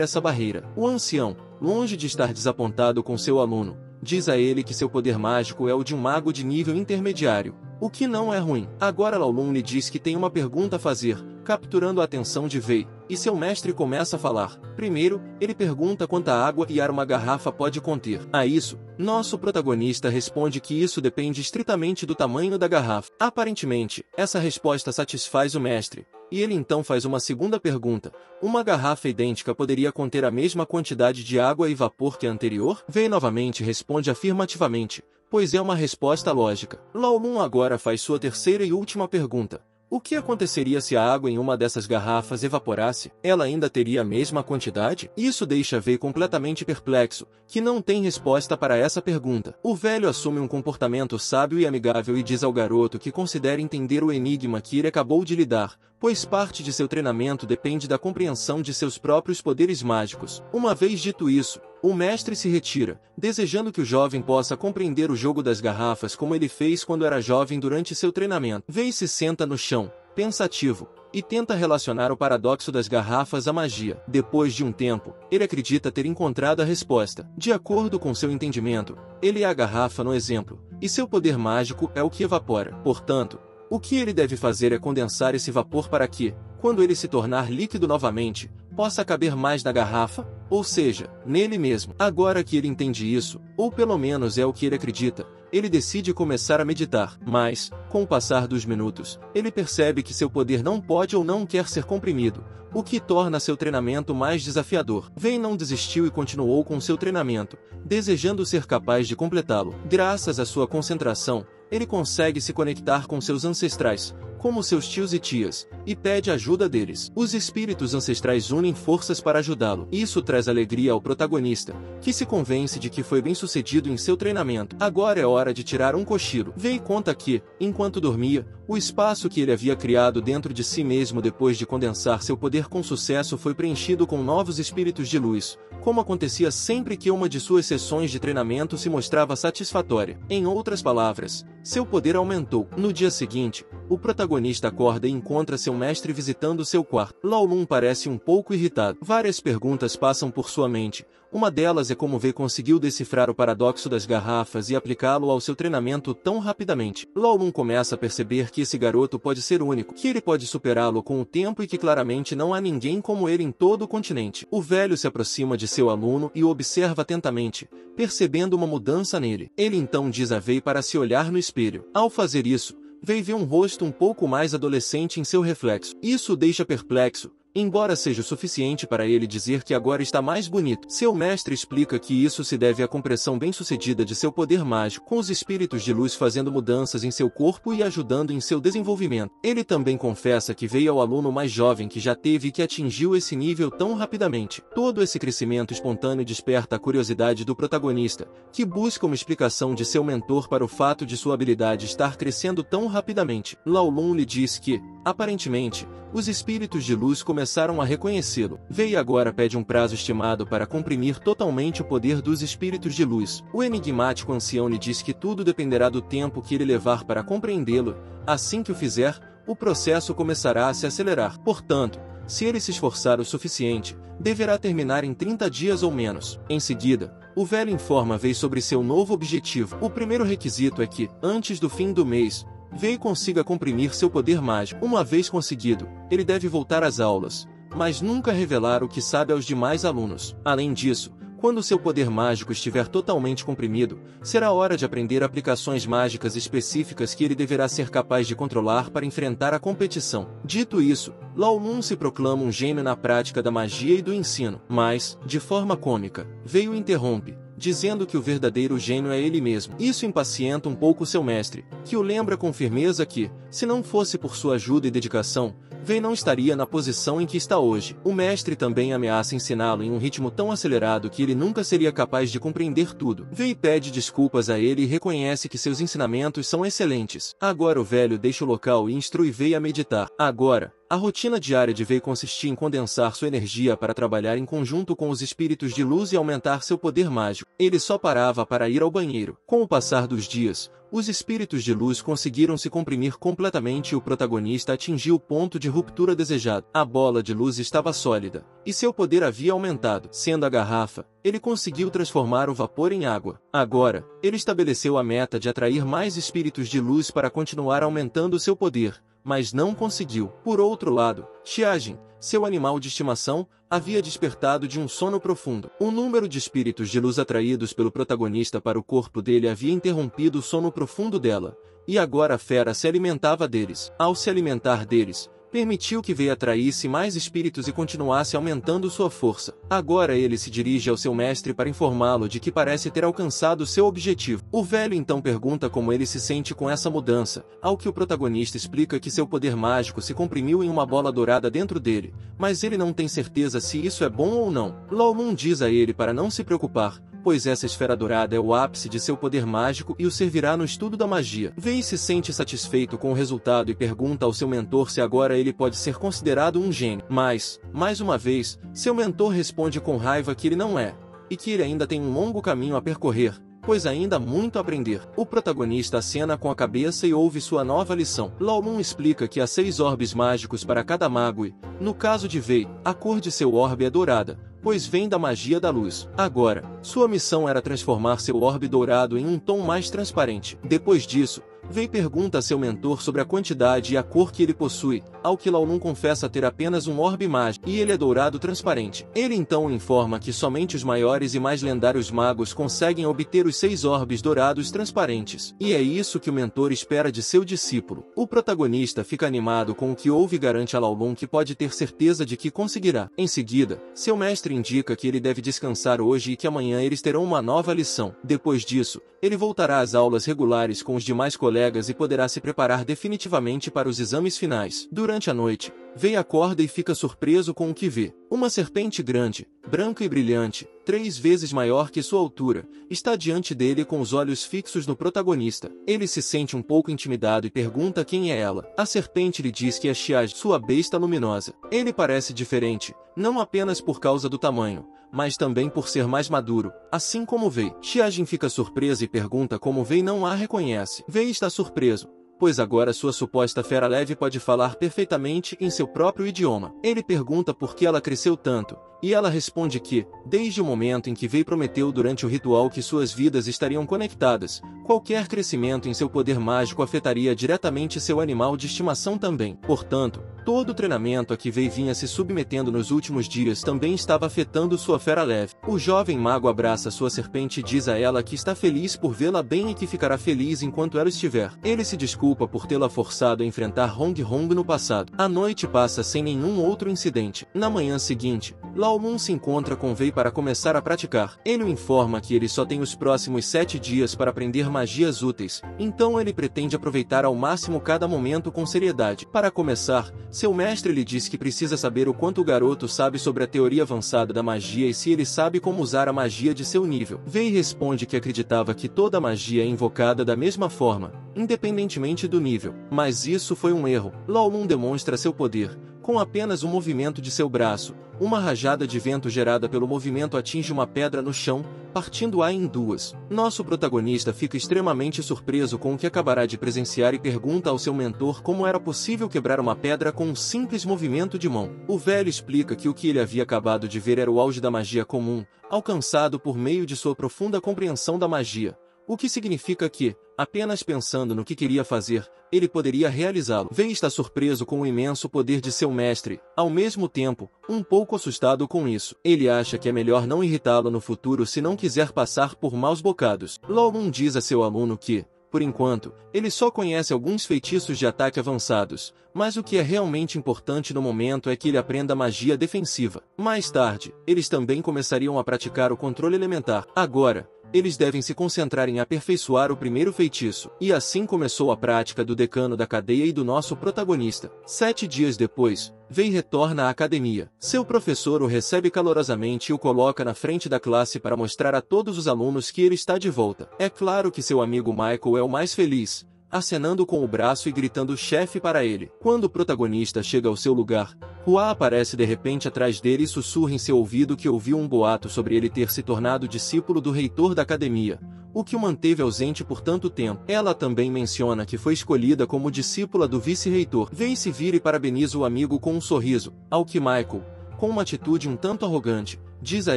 essa barreira. O ancião, longe de estar desapontado com seu aluno, diz a ele que seu poder mágico é o de um mago de nível intermediário, o que não é ruim. Agora Lao Lun lhe diz que tem uma pergunta a fazer, capturando a atenção de Wei, e seu mestre começa a falar. Primeiro, ele pergunta quanta água e ar uma garrafa pode conter. A isso, nosso protagonista responde que isso depende estritamente do tamanho da garrafa. Aparentemente, essa resposta satisfaz o mestre, e ele então faz uma segunda pergunta. Uma garrafa idêntica poderia conter a mesma quantidade de água e vapor que a anterior? Wei novamente responde afirmativamente, pois é uma resposta lógica. Lao Lun agora faz sua terceira e última pergunta. O que aconteceria se a água em uma dessas garrafas evaporasse? Ela ainda teria a mesma quantidade? Isso deixa Wei completamente perplexo, que não tem resposta para essa pergunta. O velho assume um comportamento sábio e amigável e diz ao garoto que considera entender o enigma que ele acabou de lhe dar, pois parte de seu treinamento depende da compreensão de seus próprios poderes mágicos. Uma vez dito isso, o mestre se retira, desejando que o jovem possa compreender o jogo das garrafas como ele fez quando era jovem durante seu treinamento. Wei se senta no chão, pensativo, e tenta relacionar o paradoxo das garrafas à magia. Depois de um tempo, ele acredita ter encontrado a resposta. De acordo com seu entendimento, ele é a garrafa no exemplo, e seu poder mágico é o que evapora. Portanto, o que ele deve fazer é condensar esse vapor para que, quando ele se tornar líquido novamente, possa caber mais na garrafa, ou seja, nele mesmo. Agora que ele entende isso, ou pelo menos é o que ele acredita, ele decide começar a meditar. Mas, com o passar dos minutos, ele percebe que seu poder não pode ou não quer ser comprimido, o que torna seu treinamento mais desafiador. Wei não desistiu e continuou com seu treinamento, desejando ser capaz de completá-lo. Graças à sua concentração, ele consegue se conectar com seus ancestrais, como seus tios e tias, e pede ajuda deles. Os espíritos ancestrais unem forças para ajudá-lo. Isso traz alegria ao protagonista, que se convence de que foi bem-sucedido em seu treinamento. Agora é hora de tirar um cochilo. Wei conta que, enquanto dormia, o espaço que ele havia criado dentro de si mesmo depois de condensar seu poder com sucesso foi preenchido com novos espíritos de luz, como acontecia sempre que uma de suas sessões de treinamento se mostrava satisfatória. Em outras palavras, seu poder aumentou. No dia seguinte, o protagonista acorda e encontra seu mestre visitando seu quarto. Lao Lun parece um pouco irritado. Várias perguntas passam por sua mente. Uma delas é como Wei conseguiu decifrar o paradoxo das garrafas e aplicá-lo ao seu treinamento tão rapidamente. Lao Lun começa a perceber que esse garoto pode ser único, que ele pode superá-lo com o tempo e que claramente não há ninguém como ele em todo o continente. O velho se aproxima de seu aluno e o observa atentamente, percebendo uma mudança nele. Ele então diz a Wei para se olhar no espelho. Ao fazer isso, Wei vê um rosto um pouco mais adolescente em seu reflexo. Isso o deixa perplexo, embora seja o suficiente para ele dizer que agora está mais bonito. Seu mestre explica que isso se deve à compressão bem-sucedida de seu poder mágico, com os espíritos de luz fazendo mudanças em seu corpo e ajudando em seu desenvolvimento. Ele também confessa que veio ao aluno mais jovem que já teve e que atingiu esse nível tão rapidamente. Todo esse crescimento espontâneo desperta a curiosidade do protagonista, que busca uma explicação de seu mentor para o fato de sua habilidade estar crescendo tão rapidamente. Lao Lun lhe diz que, aparentemente, os espíritos de luz começaram a reconhecê-lo. Wei agora pede um prazo estimado para comprimir totalmente o poder dos espíritos de luz. O enigmático ancião lhe diz que tudo dependerá do tempo que ele levar para compreendê-lo. Assim que o fizer, o processo começará a se acelerar. Portanto, se ele se esforçar o suficiente, deverá terminar em 30 dias ou menos. Em seguida, o velho informa Wei sobre seu novo objetivo. O primeiro requisito é que, antes do fim do mês, Wei consiga comprimir seu poder mágico. Uma vez conseguido, ele deve voltar às aulas, mas nunca revelar o que sabe aos demais alunos. Além disso, quando seu poder mágico estiver totalmente comprimido, será hora de aprender aplicações mágicas específicas que ele deverá ser capaz de controlar para enfrentar a competição. Dito isso, Lao Lun se proclama um gênio na prática da magia e do ensino. Mas, de forma cômica, Wei o interrompe, dizendo que o verdadeiro gênio é ele mesmo. Isso impacienta um pouco seu mestre, que o lembra com firmeza que, se não fosse por sua ajuda e dedicação, Wei não estaria na posição em que está hoje. O mestre também ameaça ensiná-lo em um ritmo tão acelerado que ele nunca seria capaz de compreender tudo. Wei pede desculpas a ele e reconhece que seus ensinamentos são excelentes. Agora o velho deixa o local e instrui Wei a meditar. Agora, a rotina diária de Wei consistia em condensar sua energia para trabalhar em conjunto com os espíritos de luz e aumentar seu poder mágico. Ele só parava para ir ao banheiro. Com o passar dos dias, os espíritos de luz conseguiram se comprimir completamente e o protagonista atingiu o ponto de ruptura desejado. A bola de luz estava sólida, e seu poder havia aumentado. Sendo a garrafa, ele conseguiu transformar o vapor em água. Agora, ele estabeleceu a meta de atrair mais espíritos de luz para continuar aumentando seu poder, mas não conseguiu. Por outro lado, Xiajin, seu animal de estimação, havia despertado de um sono profundo. O número de espíritos de luz atraídos pelo protagonista para o corpo dele havia interrompido o sono profundo dela, e agora a fera se alimentava deles. Ao se alimentar deles, permitiu que Wei atraísse mais espíritos e continuasse aumentando sua força. Agora ele se dirige ao seu mestre para informá-lo de que parece ter alcançado seu objetivo. O velho então pergunta como ele se sente com essa mudança, ao que o protagonista explica que seu poder mágico se comprimiu em uma bola dourada dentro dele, mas ele não tem certeza se isso é bom ou não. Lao Mun diz a ele para não se preocupar, pois essa esfera dourada é o ápice de seu poder mágico e o servirá no estudo da magia. Wei se sente satisfeito com o resultado e pergunta ao seu mentor se agora ele pode ser considerado um gênio. Mas, mais uma vez, seu mentor responde com raiva que ele não é, e que ele ainda tem um longo caminho a percorrer, pois ainda há muito a aprender. O protagonista acena com a cabeça e ouve sua nova lição. Lao Mun explica que há 6 orbes mágicos para cada mago e, no caso de Wei, a cor de seu orbe é dourada, pois vem da magia da luz. Agora, sua missão era transformar seu orbe dourado em um tom mais transparente. Depois disso, Wei pergunta a seu mentor sobre a quantidade e a cor que ele possui, ao que Lao Nun confessa ter apenas um orbe mágico, e ele é dourado transparente. Ele então o informa que somente os maiores e mais lendários magos conseguem obter os 6 orbes dourados transparentes. E é isso que o mentor espera de seu discípulo. O protagonista fica animado com o que ouve e garante a Lao Nun que pode ter certeza de que conseguirá. Em seguida, seu mestre indica que ele deve descansar hoje e que amanhã eles terão uma nova lição. Depois disso, ele voltará às aulas regulares com os demais colegas e poderá se preparar definitivamente para os exames finais. Durante a noite, Wei acorda e fica surpreso com o que vê. Uma serpente grande, branca e brilhante, 3 vezes maior que sua altura, está diante dele com os olhos fixos no protagonista. Ele se sente um pouco intimidado e pergunta quem é ela. A serpente lhe diz que é Xiaj, sua besta luminosa. Ele parece diferente, não apenas por causa do tamanho, mas também por ser mais maduro, assim como Wei. Xiajin fica surpresa e pergunta como Wei não a reconhece. Wei está surpreso, pois agora sua suposta fera leve pode falar perfeitamente em seu próprio idioma. Ele pergunta por que ela cresceu tanto, e ela responde que, desde o momento em que Wei prometeu durante o ritual que suas vidas estariam conectadas, qualquer crescimento em seu poder mágico afetaria diretamente seu animal de estimação também. Portanto, todo o treinamento a que Wei vinha se submetendo nos últimos dias também estava afetando sua fera leve. O jovem mago abraça sua serpente e diz a ela que está feliz por vê-la bem e que ficará feliz enquanto ela estiver. Ele se desculpa por tê-la forçado a enfrentar Hong Hong no passado. A noite passa sem nenhum outro incidente. Na manhã seguinte, Lao Mun se encontra com Wei para começar a praticar. Ele o informa que ele só tem os próximos 7 dias para aprender magias úteis, então ele pretende aproveitar ao máximo cada momento com seriedade. Para começar, seu mestre lhe diz que precisa saber o quanto o garoto sabe sobre a teoria avançada da magia e se ele sabe como usar a magia de seu nível. Wei responde que acreditava que toda magia é invocada da mesma forma, independentemente do nível. Mas isso foi um erro. Lao Mun demonstra seu poder. Com apenas um movimento de seu braço, uma rajada de vento gerada pelo movimento atinge uma pedra no chão, partindo-a em 2. Nosso protagonista fica extremamente surpreso com o que acabará de presenciar e pergunta ao seu mentor como era possível quebrar uma pedra com um simples movimento de mão. O velho explica que o que ele havia acabado de ver era o auge da magia comum, alcançado por meio de sua profunda compreensão da magia, o que significa que, apenas pensando no que queria fazer, ele poderia realizá-lo. Wei está surpreso com o imenso poder de seu mestre, ao mesmo tempo, um pouco assustado com isso. Ele acha que é melhor não irritá-lo no futuro se não quiser passar por maus bocados. Lao Mun diz a seu aluno que, por enquanto, ele só conhece alguns feitiços de ataque avançados, mas o que é realmente importante no momento é que ele aprenda magia defensiva. Mais tarde, eles também começariam a praticar o controle elementar. Agora, eles devem se concentrar em aperfeiçoar o primeiro feitiço. E assim começou a prática do decano da cadeia e do nosso protagonista. 7 dias depois, Vei retorna à academia. Seu professor o recebe calorosamente e o coloca na frente da classe para mostrar a todos os alunos que ele está de volta. É claro que seu amigo Michael é o mais feliz, acenando com o braço e gritando chefe para ele. Quando o protagonista chega ao seu lugar, Hua aparece de repente atrás dele e sussurra em seu ouvido que ouviu um boato sobre ele ter se tornado discípulo do reitor da academia, o que o manteve ausente por tanto tempo. Ela também menciona que foi escolhida como discípula do vice-reitor. Vei se vira e parabeniza o amigo com um sorriso, ao que Michael, com uma atitude um tanto arrogante, diz a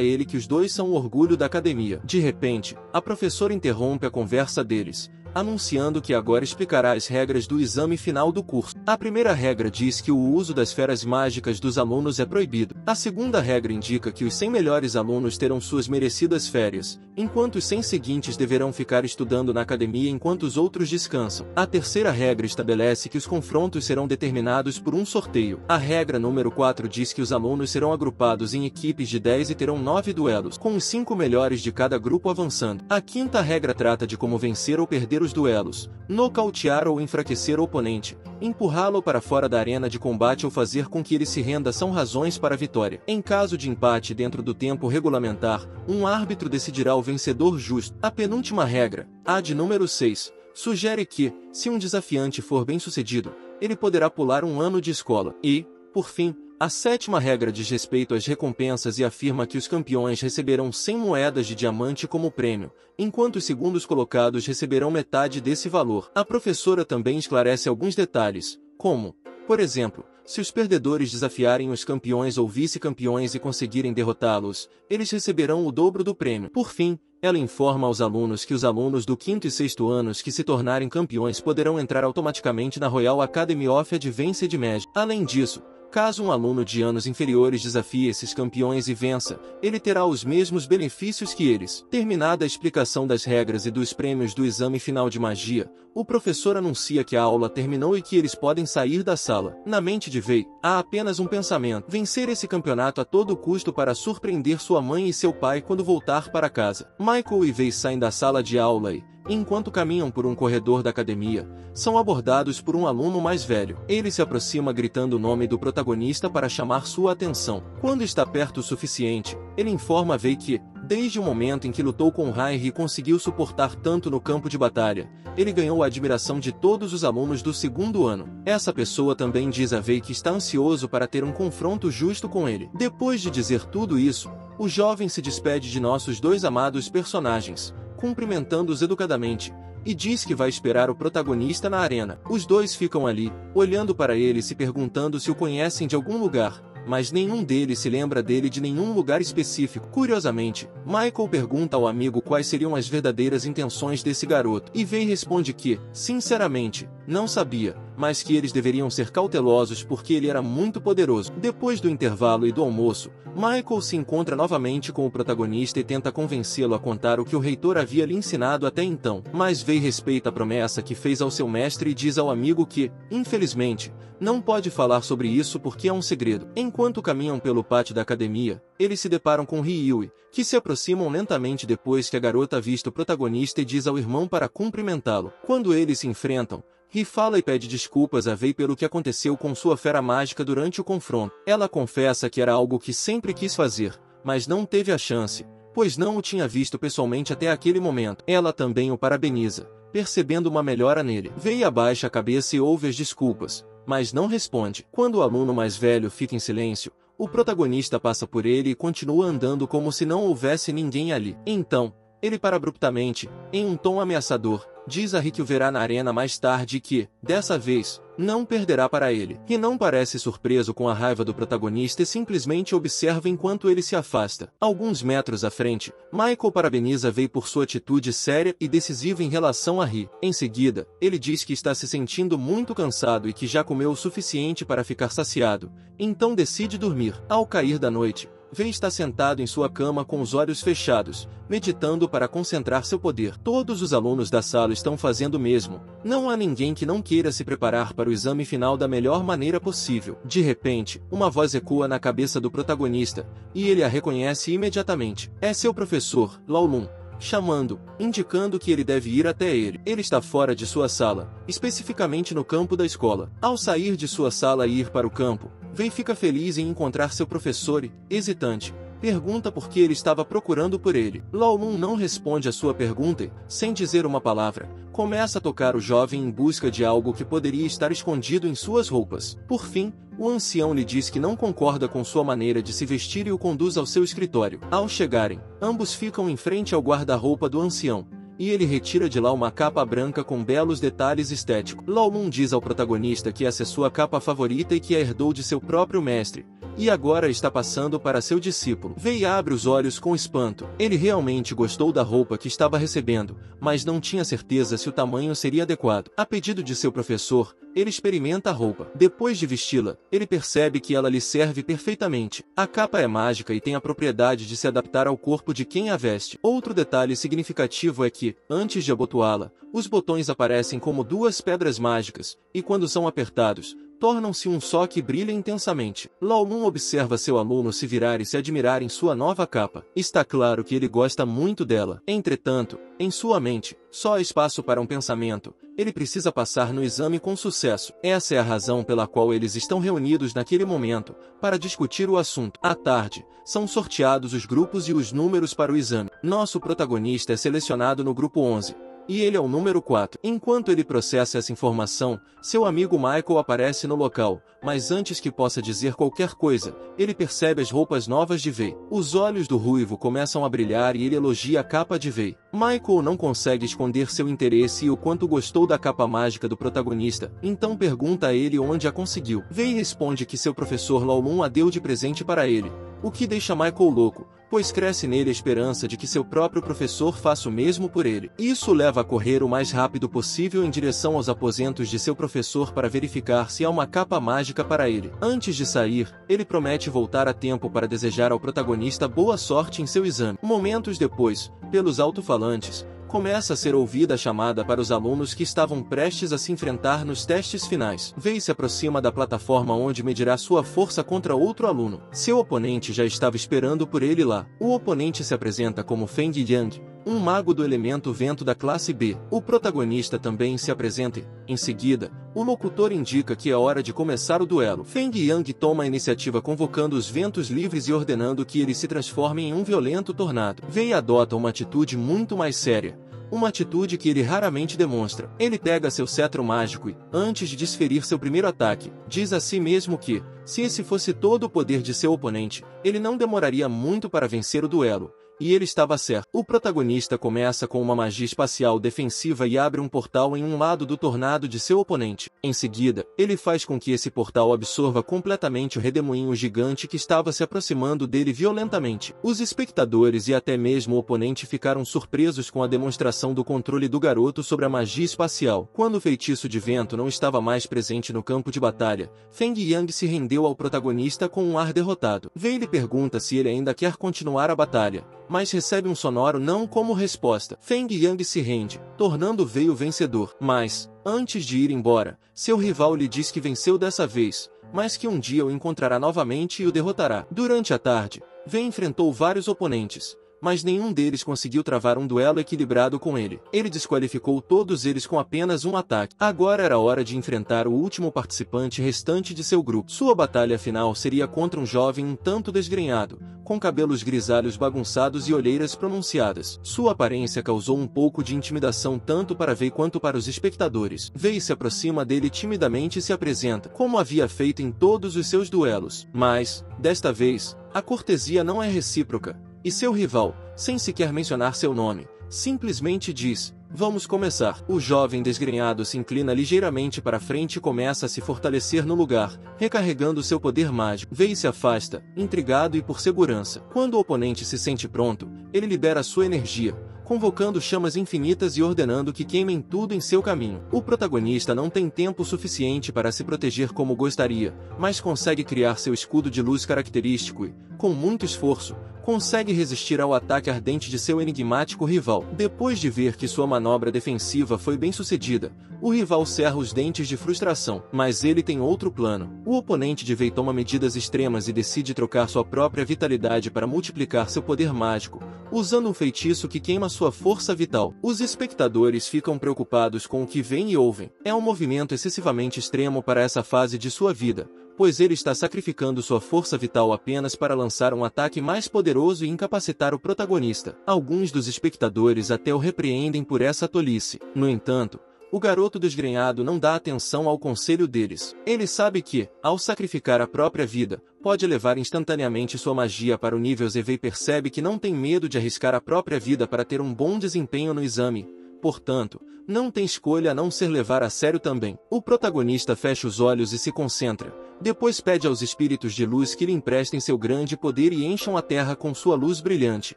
ele que os dois são o orgulho da academia. De repente, a professora interrompe a conversa deles, anunciando que agora explicará as regras do exame final do curso. A primeira regra diz que o uso das esferas mágicas dos alunos é proibido. A segunda regra indica que os 100 melhores alunos terão suas merecidas férias, enquanto os 100 seguintes deverão ficar estudando na academia enquanto os outros descansam. A terceira regra estabelece que os confrontos serão determinados por um sorteio. A regra número 4 diz que os alunos serão agrupados em equipes de 10 e terão 9 duelos, com os 5 melhores de cada grupo avançando. A quinta regra trata de como vencer ou perder os duelos, nocautear ou enfraquecer o oponente, empurrá-lo para fora da arena de combate ou fazer com que ele se renda são razões para a vitória. Em caso de empate dentro do tempo regulamentar, um árbitro decidirá o vencedor justo. A penúltima regra, a de número 6, sugere que, se um desafiante for bem-sucedido, ele poderá pular um ano de escola. E, por fim, a sétima regra diz respeito às recompensas e afirma que os campeões receberão 100 moedas de diamante como prêmio, enquanto os segundos colocados receberão metade desse valor. A professora também esclarece alguns detalhes, como, por exemplo, se os perdedores desafiarem os campeões ou vice-campeões e conseguirem derrotá-los, eles receberão o dobro do prêmio. Por fim, ela informa aos alunos que os alunos do 5º e 6º anos que se tornarem campeões poderão entrar automaticamente na Royal Academy of Advanced Magic. Além disso, caso um aluno de anos inferiores desafie esses campeões e vença, ele terá os mesmos benefícios que eles. Terminada a explicação das regras e dos prêmios do exame final de magia, o professor anuncia que a aula terminou e que eles podem sair da sala. Na mente de Vei, há apenas um pensamento: vencer esse campeonato a todo custo para surpreender sua mãe e seu pai quando voltar para casa. Michael e Vei saem da sala de aula e, enquanto caminham por um corredor da academia, são abordados por um aluno mais velho. Ele se aproxima gritando o nome do protagonista para chamar sua atenção. Quando está perto o suficiente, ele informa a Vei que, desde o momento em que lutou com Rairi e conseguiu suportar tanto no campo de batalha, ele ganhou a admiração de todos os alunos do 2º ano. Essa pessoa também diz a Vei que está ansioso para ter um confronto justo com ele. Depois de dizer tudo isso, o jovem se despede de nossos dois amados personagens, cumprimentando-os educadamente, e diz que vai esperar o protagonista na arena. Os dois ficam ali, olhando para ele e se perguntando se o conhecem de algum lugar, mas nenhum deles se lembra dele de nenhum lugar específico. Curiosamente, Michael pergunta ao amigo quais seriam as verdadeiras intenções desse garoto, e Vei responde que, sinceramente, não sabia, mas que eles deveriam ser cautelosos porque ele era muito poderoso. Depois do intervalo e do almoço, Michael se encontra novamente com o protagonista e tenta convencê-lo a contar o que o reitor havia lhe ensinado até então. Mas Vei respeita a promessa que fez ao seu mestre e diz ao amigo que, infelizmente, não pode falar sobre isso porque é um segredo. Enquanto caminham pelo pátio da academia, eles se deparam com Ryui, que se aproximam lentamente depois que a garota avista o protagonista e diz ao irmão para cumprimentá-lo. Quando eles se enfrentam, Ri fala e pede desculpas a Vei pelo que aconteceu com sua fera mágica durante o confronto. Ela confessa que era algo que sempre quis fazer, mas não teve a chance, pois não o tinha visto pessoalmente até aquele momento. Ela também o parabeniza, percebendo uma melhora nele. Vei abaixa a cabeça e ouve as desculpas, mas não responde. Quando o aluno mais velho fica em silêncio, o protagonista passa por ele e continua andando como se não houvesse ninguém ali. Então, ele para abruptamente, em um tom ameaçador, diz a Ri que o verá na arena mais tarde e que, dessa vez, não perderá para ele. Ri não parece surpreso com a raiva do protagonista e simplesmente observa enquanto ele se afasta. Alguns metros à frente, Michael parabeniza Vei por sua atitude séria e decisiva em relação a Ri. Em seguida, ele diz que está se sentindo muito cansado e que já comeu o suficiente para ficar saciado, então decide dormir. Ao cair da noite, Vei está sentado em sua cama com os olhos fechados, meditando para concentrar seu poder. Todos os alunos da sala estão fazendo o mesmo. Não há ninguém que não queira se preparar para o exame final da melhor maneira possível. De repente, uma voz ecoa na cabeça do protagonista, e ele a reconhece imediatamente. É seu professor, Lao Lun, chamando, indicando que ele deve ir até ele. Ele está fora de sua sala, especificamente no campo da escola. Ao sair de sua sala e ir para o campo, Wei fica feliz em encontrar seu professor e, hesitante, pergunta por que ele estava procurando por ele. Lao Lun não responde a sua pergunta e, sem dizer uma palavra, começa a tocar o jovem em busca de algo que poderia estar escondido em suas roupas. Por fim, o ancião lhe diz que não concorda com sua maneira de se vestir e o conduz ao seu escritório. Ao chegarem, ambos ficam em frente ao guarda-roupa do ancião, e ele retira de lá uma capa branca com belos detalhes estéticos. Lao Lun diz ao protagonista que essa é sua capa favorita e que a herdou de seu próprio mestre, e agora está passando para seu discípulo. Wei abre os olhos com espanto. Ele realmente gostou da roupa que estava recebendo, mas não tinha certeza se o tamanho seria adequado. A pedido de seu professor, ele experimenta a roupa. Depois de vesti-la, ele percebe que ela lhe serve perfeitamente. A capa é mágica e tem a propriedade de se adaptar ao corpo de quem a veste. Outro detalhe significativo é que, antes de abotoá-la, os botões aparecem como duas pedras mágicas, e quando são apertados, tornam-se um só que brilha intensamente. Lao Lun observa seu aluno se virar e se admirar em sua nova capa. Está claro que ele gosta muito dela. Entretanto, em sua mente, só há espaço para um pensamento. Ele precisa passar no exame com sucesso. Essa é a razão pela qual eles estão reunidos naquele momento, para discutir o assunto. À tarde, são sorteados os grupos e os números para o exame. Nosso protagonista é selecionado no grupo 11. E ele é o número 4. Enquanto ele processa essa informação, seu amigo Michael aparece no local, mas antes que possa dizer qualquer coisa, ele percebe as roupas novas de Wei. Os olhos do ruivo começam a brilhar e ele elogia a capa de Wei. Michael não consegue esconder seu interesse e o quanto gostou da capa mágica do protagonista, então pergunta a ele onde a conseguiu. Wei responde que seu professor Lao Lun a deu de presente para ele, o que deixa Michael louco, pois cresce nele a esperança de que seu próprio professor faça o mesmo por ele. Isso leva a correr o mais rápido possível em direção aos aposentos de seu professor para verificar se há uma capa mágica para ele. Antes de sair, ele promete voltar a tempo para desejar ao protagonista boa sorte em seu exame. Momentos depois, pelos alto-falantes, começa a ser ouvida a chamada para os alunos que estavam prestes a se enfrentar nos testes finais. Wei se aproxima da plataforma onde medirá sua força contra outro aluno. Seu oponente já estava esperando por ele lá. O oponente se apresenta como Feng Yang, um mago do elemento vento da classe B. O protagonista também se apresenta e, em seguida, o locutor indica que é hora de começar o duelo. Feng Yang toma a iniciativa convocando os ventos livres e ordenando que eles se transformem em um violento tornado. Wei adota uma atitude muito mais séria, uma atitude que ele raramente demonstra. Ele pega seu cetro mágico e, antes de desferir seu primeiro ataque, diz a si mesmo que, se esse fosse todo o poder de seu oponente, ele não demoraria muito para vencer o duelo. E ele estava certo. O protagonista começa com uma magia espacial defensiva e abre um portal em um lado do tornado de seu oponente. Em seguida, ele faz com que esse portal absorva completamente o redemoinho gigante que estava se aproximando dele violentamente. Os espectadores e até mesmo o oponente ficaram surpresos com a demonstração do controle do garoto sobre a magia espacial. Quando o feitiço de vento não estava mais presente no campo de batalha, Feng Yang se rendeu ao protagonista com um ar derrotado. Wei lhe pergunta se ele ainda quer continuar a batalha, mas recebe um sonoro não como resposta. Feng Yang se rende, tornando Wei o vencedor. Mas, antes de ir embora, seu rival lhe diz que venceu dessa vez, mas que um dia o encontrará novamente e o derrotará. Durante a tarde, Wei enfrentou vários oponentes, mas nenhum deles conseguiu travar um duelo equilibrado com ele. Ele desqualificou todos eles com apenas um ataque. Agora era hora de enfrentar o último participante restante de seu grupo. Sua batalha final seria contra um jovem um tanto desgrenhado, com cabelos grisalhos bagunçados e olheiras pronunciadas. Sua aparência causou um pouco de intimidação tanto para Wei quanto para os espectadores. Wei se aproxima dele timidamente e se apresenta, como havia feito em todos os seus duelos. Mas, desta vez, a cortesia não é recíproca. E seu rival, sem sequer mencionar seu nome, simplesmente diz: "Vamos começar." O jovem desgrenhado se inclina ligeiramente para frente e começa a se fortalecer no lugar, recarregando seu poder mágico. Wei se afasta, intrigado e por segurança. Quando o oponente se sente pronto, ele libera sua energia, convocando chamas infinitas e ordenando que queimem tudo em seu caminho. O protagonista não tem tempo suficiente para se proteger como gostaria, mas consegue criar seu escudo de luz característico e, com muito esforço, consegue resistir ao ataque ardente de seu enigmático rival. Depois de ver que sua manobra defensiva foi bem sucedida, o rival cerra os dentes de frustração, mas ele tem outro plano. O oponente de Vei toma medidas extremas e decide trocar sua própria vitalidade para multiplicar seu poder mágico, usando um feitiço que queima sua força vital. Os espectadores ficam preocupados com o que veem e ouvem. É um movimento excessivamente extremo para essa fase de sua vida, pois ele está sacrificando sua força vital apenas para lançar um ataque mais poderoso e incapacitar o protagonista. Alguns dos espectadores até o repreendem por essa tolice. No entanto, o garoto desgrenhado não dá atenção ao conselho deles. Ele sabe que, ao sacrificar a própria vida, pode elevar instantaneamente sua magia para o nível Z e percebe que não tem medo de arriscar a própria vida para ter um bom desempenho no exame. Portanto, não tem escolha a não ser levar a sério também. O protagonista fecha os olhos e se concentra. Depois pede aos espíritos de luz que lhe emprestem seu grande poder e encham a terra com sua luz brilhante.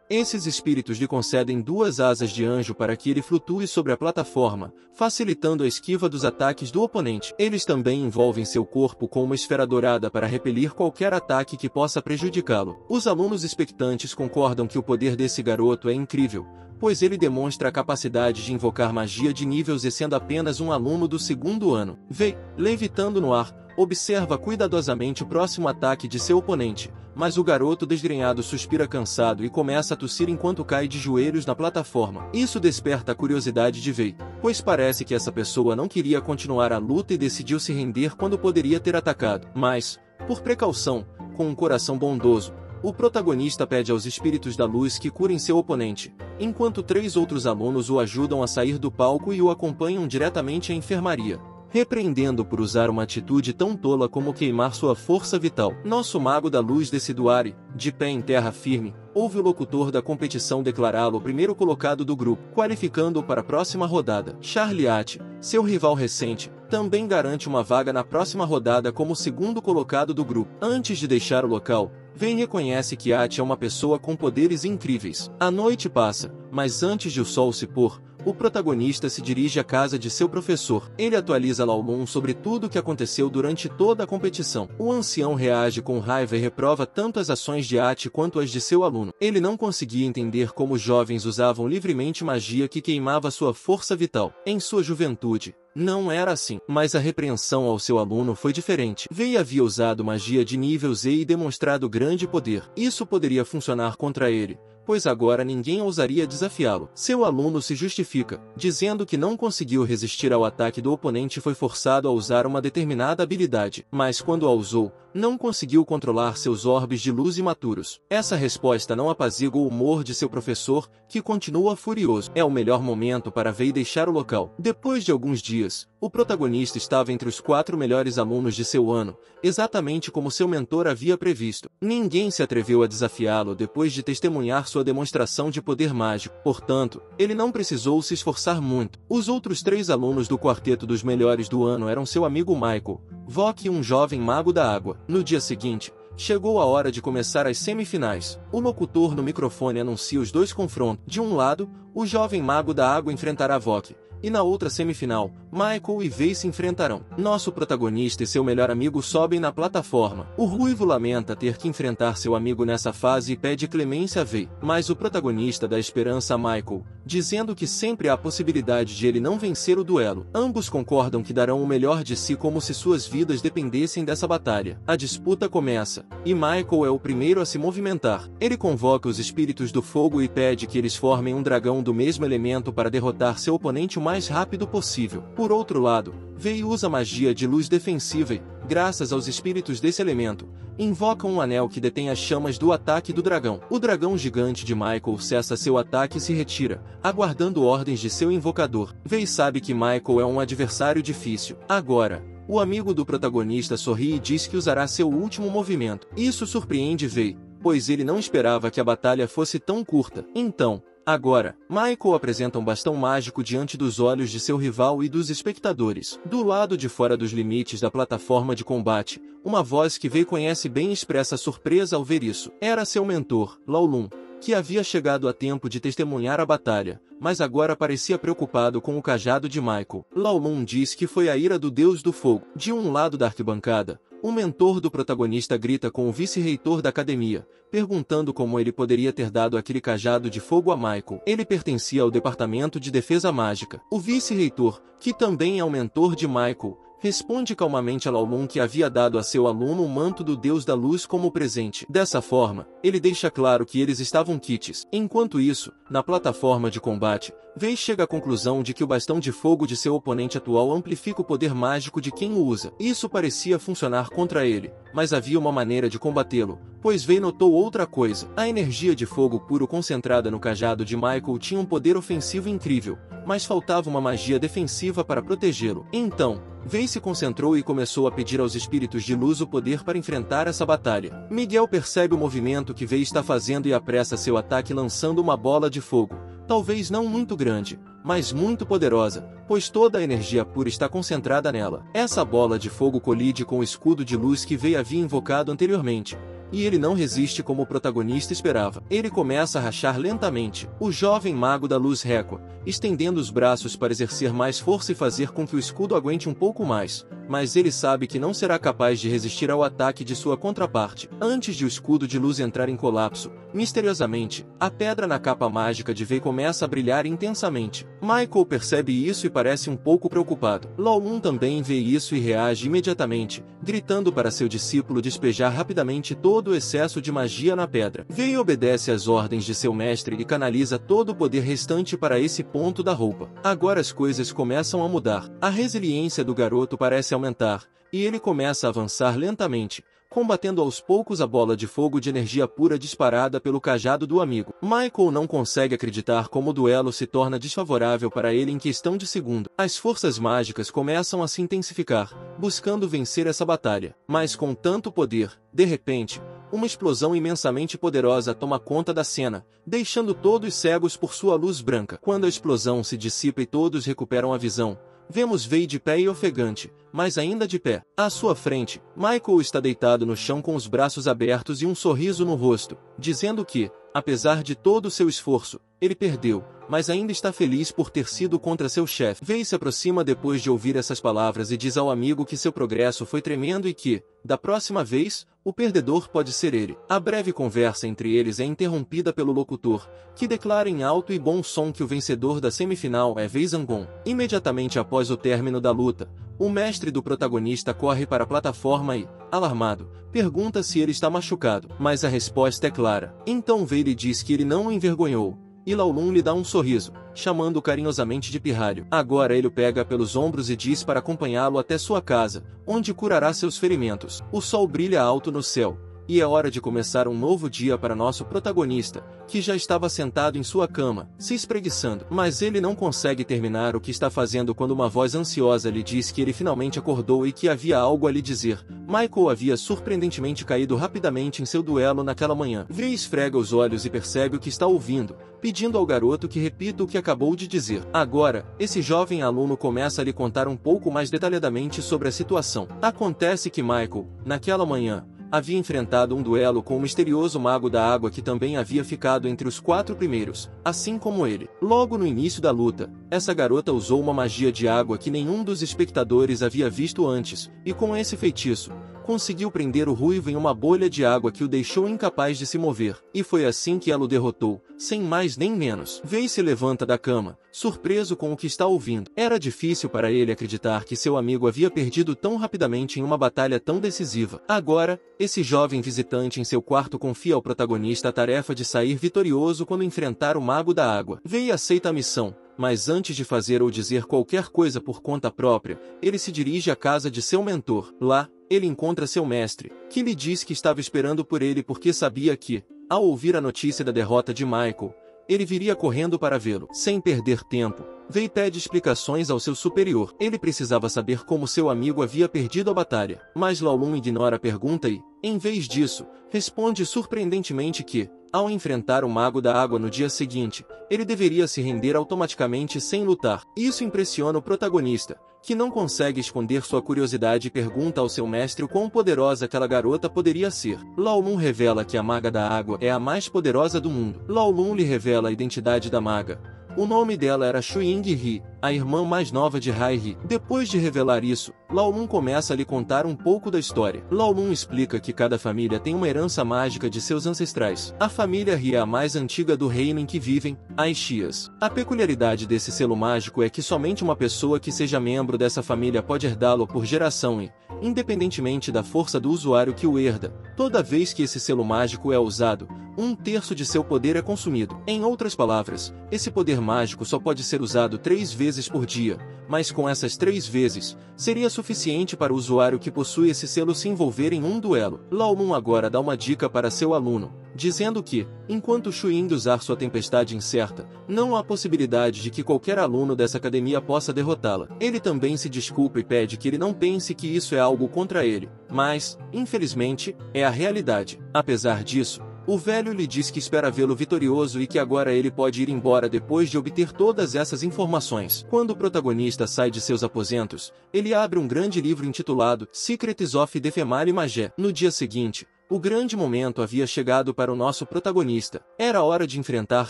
Esses espíritos lhe concedem 2 asas de anjo para que ele flutue sobre a plataforma, facilitando a esquiva dos ataques do oponente. Eles também envolvem seu corpo com uma esfera dourada para repelir qualquer ataque que possa prejudicá-lo. Os alunos expectantes concordam que o poder desse garoto é incrível, pois ele demonstra a capacidade de invocar magia de nível Z sendo apenas um aluno do 2º ano. Vei, levitando no ar, observa cuidadosamente o próximo ataque de seu oponente, mas o garoto desgrenhado suspira cansado e começa a tossir enquanto cai de joelhos na plataforma. Isso desperta a curiosidade de Vei, pois parece que essa pessoa não queria continuar a luta e decidiu se render quando poderia ter atacado. Mas, por precaução, com um coração bondoso, o protagonista pede aos espíritos da luz que curem seu oponente, enquanto 3 outros alunos o ajudam a sair do palco e o acompanham diretamente à enfermaria, repreendendo por usar uma atitude tão tola como queimar sua força vital. Nosso mago da luz desce do ar e, de pé em terra firme, ouve o locutor da competição declará-lo o primeiro colocado do grupo, qualificando-o para a próxima rodada. Charlie Ate, seu rival recente, também garante uma vaga na próxima rodada como o 2º colocado do grupo. Antes de deixar o local, Vei reconhece que Ate é uma pessoa com poderes incríveis. A noite passa, mas antes de o sol se pôr, o protagonista se dirige à casa de seu professor. Ele atualiza Laolun sobre tudo o que aconteceu durante toda a competição. O ancião reage com raiva e reprova tanto as ações de Ate quanto as de seu aluno. Ele não conseguia entender como os jovens usavam livremente magia que queimava sua força vital. Em sua juventude, não era assim, mas a repreensão ao seu aluno foi diferente. Vei havia usado magia de nível Z e demonstrado grande poder. Isso poderia funcionar contra ele, pois agora ninguém ousaria desafiá-lo. Seu aluno se justifica, dizendo que não conseguiu resistir ao ataque do oponente e foi forçado a usar uma determinada habilidade, mas quando a usou, não conseguiu controlar seus orbes de luz imaturos. Essa resposta não apazigua o humor de seu professor, que continua furioso. É o melhor momento para Vei deixar o local. Depois de alguns dias, o protagonista estava entre os 4 melhores alunos de seu ano, exatamente como seu mentor havia previsto. Ninguém se atreveu a desafiá-lo depois de testemunhar sua demonstração de poder mágico. Portanto, ele não precisou se esforçar muito. Os outros 3 alunos do quarteto dos melhores do ano eram seu amigo Michael, Vok e um jovem mago da água. No dia seguinte, chegou a hora de começar as semifinais. O locutor no microfone anuncia os 2 confrontos. De um lado, o jovem mago da água enfrentará Vok, e na outra semifinal, Michael e Vei se enfrentarão. Nosso protagonista e seu melhor amigo sobem na plataforma. O ruivo lamenta ter que enfrentar seu amigo nessa fase e pede clemência a Vei, mas o protagonista dá esperança a Michael, dizendo que sempre há a possibilidade de ele não vencer o duelo. Ambos concordam que darão o melhor de si como se suas vidas dependessem dessa batalha. A disputa começa, e Michael é o primeiro a se movimentar. Ele convoca os espíritos do fogo e pede que eles formem um dragão do mesmo elemento para derrotar seu oponente o mais rápido possível. Por outro lado, Vei usa magia de luz defensiva e, graças aos espíritos desse elemento, invoca um anel que detém as chamas do ataque do dragão. O dragão gigante de Michael cessa seu ataque e se retira, aguardando ordens de seu invocador. Vei sabe que Michael é um adversário difícil. Agora, o amigo do protagonista sorri e diz que usará seu último movimento. Isso surpreende Vei, pois ele não esperava que a batalha fosse tão curta. Então, agora, Michael apresenta um bastão mágico diante dos olhos de seu rival e dos espectadores. Do lado de fora dos limites da plataforma de combate, uma voz que Vei conhece bem expressa surpresa ao ver isso. Era seu mentor, Laolun, que havia chegado a tempo de testemunhar a batalha, mas agora parecia preocupado com o cajado de Michael. Lao Lun diz que foi a ira do Deus do Fogo. De um lado da arquibancada, o mentor do protagonista grita com o vice-reitor da academia, perguntando como ele poderia ter dado aquele cajado de fogo a Michael. Ele pertencia ao departamento de defesa mágica. O vice-reitor, que também é o mentor de Michael, responde calmamente a Lao Lun que havia dado a seu aluno o manto do Deus da Luz como presente. Dessa forma, ele deixa claro que eles estavam quites. Enquanto isso, na plataforma de combate, Wei chega à conclusão de que o bastão de fogo de seu oponente atual amplifica o poder mágico de quem o usa. Isso parecia funcionar contra ele, mas havia uma maneira de combatê-lo, pois Wei notou outra coisa. A energia de fogo puro concentrada no cajado de Michael tinha um poder ofensivo incrível, mas faltava uma magia defensiva para protegê-lo. Então, Wei se concentrou e começou a pedir aos espíritos de luz o poder para enfrentar essa batalha. Miguel percebe o movimento que Wei está fazendo e apressa seu ataque lançando uma bola de fogo, talvez não muito grande, mas muito poderosa, pois toda a energia pura está concentrada nela. Essa bola de fogo colide com o escudo de luz que Wei havia invocado anteriormente, e ele não resiste como o protagonista esperava. Ele começa a rachar lentamente. O jovem mago da luz recua, estendendo os braços para exercer mais força e fazer com que o escudo aguente um pouco mais, mas ele sabe que não será capaz de resistir ao ataque de sua contraparte. Antes de o escudo de luz entrar em colapso, misteriosamente, a pedra na capa mágica de Wei começa a brilhar intensamente. Michael percebe isso e parece um pouco preocupado. Lao Lun também vê isso e reage imediatamente, gritando para seu discípulo despejar rapidamente todo o excesso de magia na pedra. Wei obedece às ordens de seu mestre e canaliza todo o poder restante para esse ponto da roupa. Agora as coisas começam a mudar. A resiliência do garoto parece aumentar, e ele começa a avançar lentamente, combatendo aos poucos a bola de fogo de energia pura disparada pelo cajado do amigo. Michael não consegue acreditar como o duelo se torna desfavorável para ele em questão de segundo. As forças mágicas começam a se intensificar, buscando vencer essa batalha. Mas com tanto poder, de repente, uma explosão imensamente poderosa toma conta da cena, deixando todos cegos por sua luz branca. Quando a explosão se dissipa e todos recuperam a visão, vemos Wei de pé e ofegante, mas ainda de pé. À sua frente, Michael está deitado no chão com os braços abertos e um sorriso no rosto, dizendo que, apesar de todo o seu esforço, ele perdeu, mas ainda está feliz por ter sido contra seu chefe. Wei se aproxima depois de ouvir essas palavras e diz ao amigo que seu progresso foi tremendo e que, da próxima vez, o perdedor pode ser ele. A breve conversa entre eles é interrompida pelo locutor, que declara em alto e bom som que o vencedor da semifinal é Wei Zhanggong. Imediatamente após o término da luta, o mestre do protagonista corre para a plataforma e, alarmado, pergunta se ele está machucado, mas a resposta é clara. Então Wei lhe diz que ele não o envergonhou, e Lao Lun lhe dá um sorriso, chamando-o carinhosamente de pirralho. Agora ele o pega pelos ombros e diz para acompanhá-lo até sua casa, onde curará seus ferimentos. O sol brilha alto no céu, e é hora de começar um novo dia para nosso protagonista, que já estava sentado em sua cama, se espreguiçando. Mas ele não consegue terminar o que está fazendo quando uma voz ansiosa lhe diz que ele finalmente acordou e que havia algo a lhe dizer. Michael havia surpreendentemente caído rapidamente em seu duelo naquela manhã. Wei esfrega os olhos e percebe o que está ouvindo, pedindo ao garoto que repita o que acabou de dizer. Agora, esse jovem aluno começa a lhe contar um pouco mais detalhadamente sobre a situação. Acontece que Michael, naquela manhã, havia enfrentado um duelo com o misterioso mago da água que também havia ficado entre os 4 primeiros, assim como ele. Logo no início da luta, essa garota usou uma magia de água que nenhum dos espectadores havia visto antes, e com esse feitiço, conseguiu prender o ruivo em uma bolha de água que o deixou incapaz de se mover. E foi assim que ela o derrotou, sem mais nem menos. Wei se levanta da cama, surpreso com o que está ouvindo. Era difícil para ele acreditar que seu amigo havia perdido tão rapidamente em uma batalha tão decisiva. Agora, esse jovem visitante em seu quarto confia ao protagonista a tarefa de sair vitorioso quando enfrentar o Mago da Água. Wei aceita a missão, mas antes de fazer ou dizer qualquer coisa por conta própria, ele se dirige à casa de seu mentor. Lá, ele encontra seu mestre, que lhe diz que estava esperando por ele porque sabia que, ao ouvir a notícia da derrota de Michael, ele viria correndo para vê-lo. Sem perder tempo, Wei pede explicações ao seu superior. Ele precisava saber como seu amigo havia perdido a batalha. Mas Lao Lun ignora a pergunta e, em vez disso, responde surpreendentemente que, Ao enfrentar o Mago da Água no dia seguinte, ele deveria se render automaticamente sem lutar. Isso impressiona o protagonista, que não consegue esconder sua curiosidade e pergunta ao seu mestre o quão poderosa aquela garota poderia ser. Lao Lun revela que a Maga da Água é a mais poderosa do mundo. Lao Lun lhe revela a identidade da maga. O nome dela era Xu Ying-He, a irmã mais nova de Hai-He. Depois de revelar isso, Lao Lun começa a lhe contar um pouco da história. Lao Lun explica que cada família tem uma herança mágica de seus ancestrais. A família He é a mais antiga do reino em que vivem, as Xias. A peculiaridade desse selo mágico é que somente uma pessoa que seja membro dessa família pode herdá-lo por geração e, independentemente da força do usuário que o herda, toda vez que esse selo mágico é usado, 1/3 de seu poder é consumido. Em outras palavras, esse poder mágico só pode ser usado 3 vezes por dia, mas com essas 3 vezes, seria suficiente para o usuário que possui esse selo se envolver em um duelo. Lao Lun agora dá uma dica para seu aluno, dizendo que, enquanto Xu Ying usar sua tempestade incerta, não há possibilidade de que qualquer aluno dessa academia possa derrotá-la. Ele também se desculpa e pede que ele não pense que isso é algo contra ele, mas, infelizmente, é a realidade. Apesar disso, o velho lhe diz que espera vê-lo vitorioso e que agora ele pode ir embora depois de obter todas essas informações. Quando o protagonista sai de seus aposentos, ele abre um grande livro intitulado Secrets of the Female Mage. No dia seguinte, o grande momento havia chegado para o nosso protagonista. Era hora de enfrentar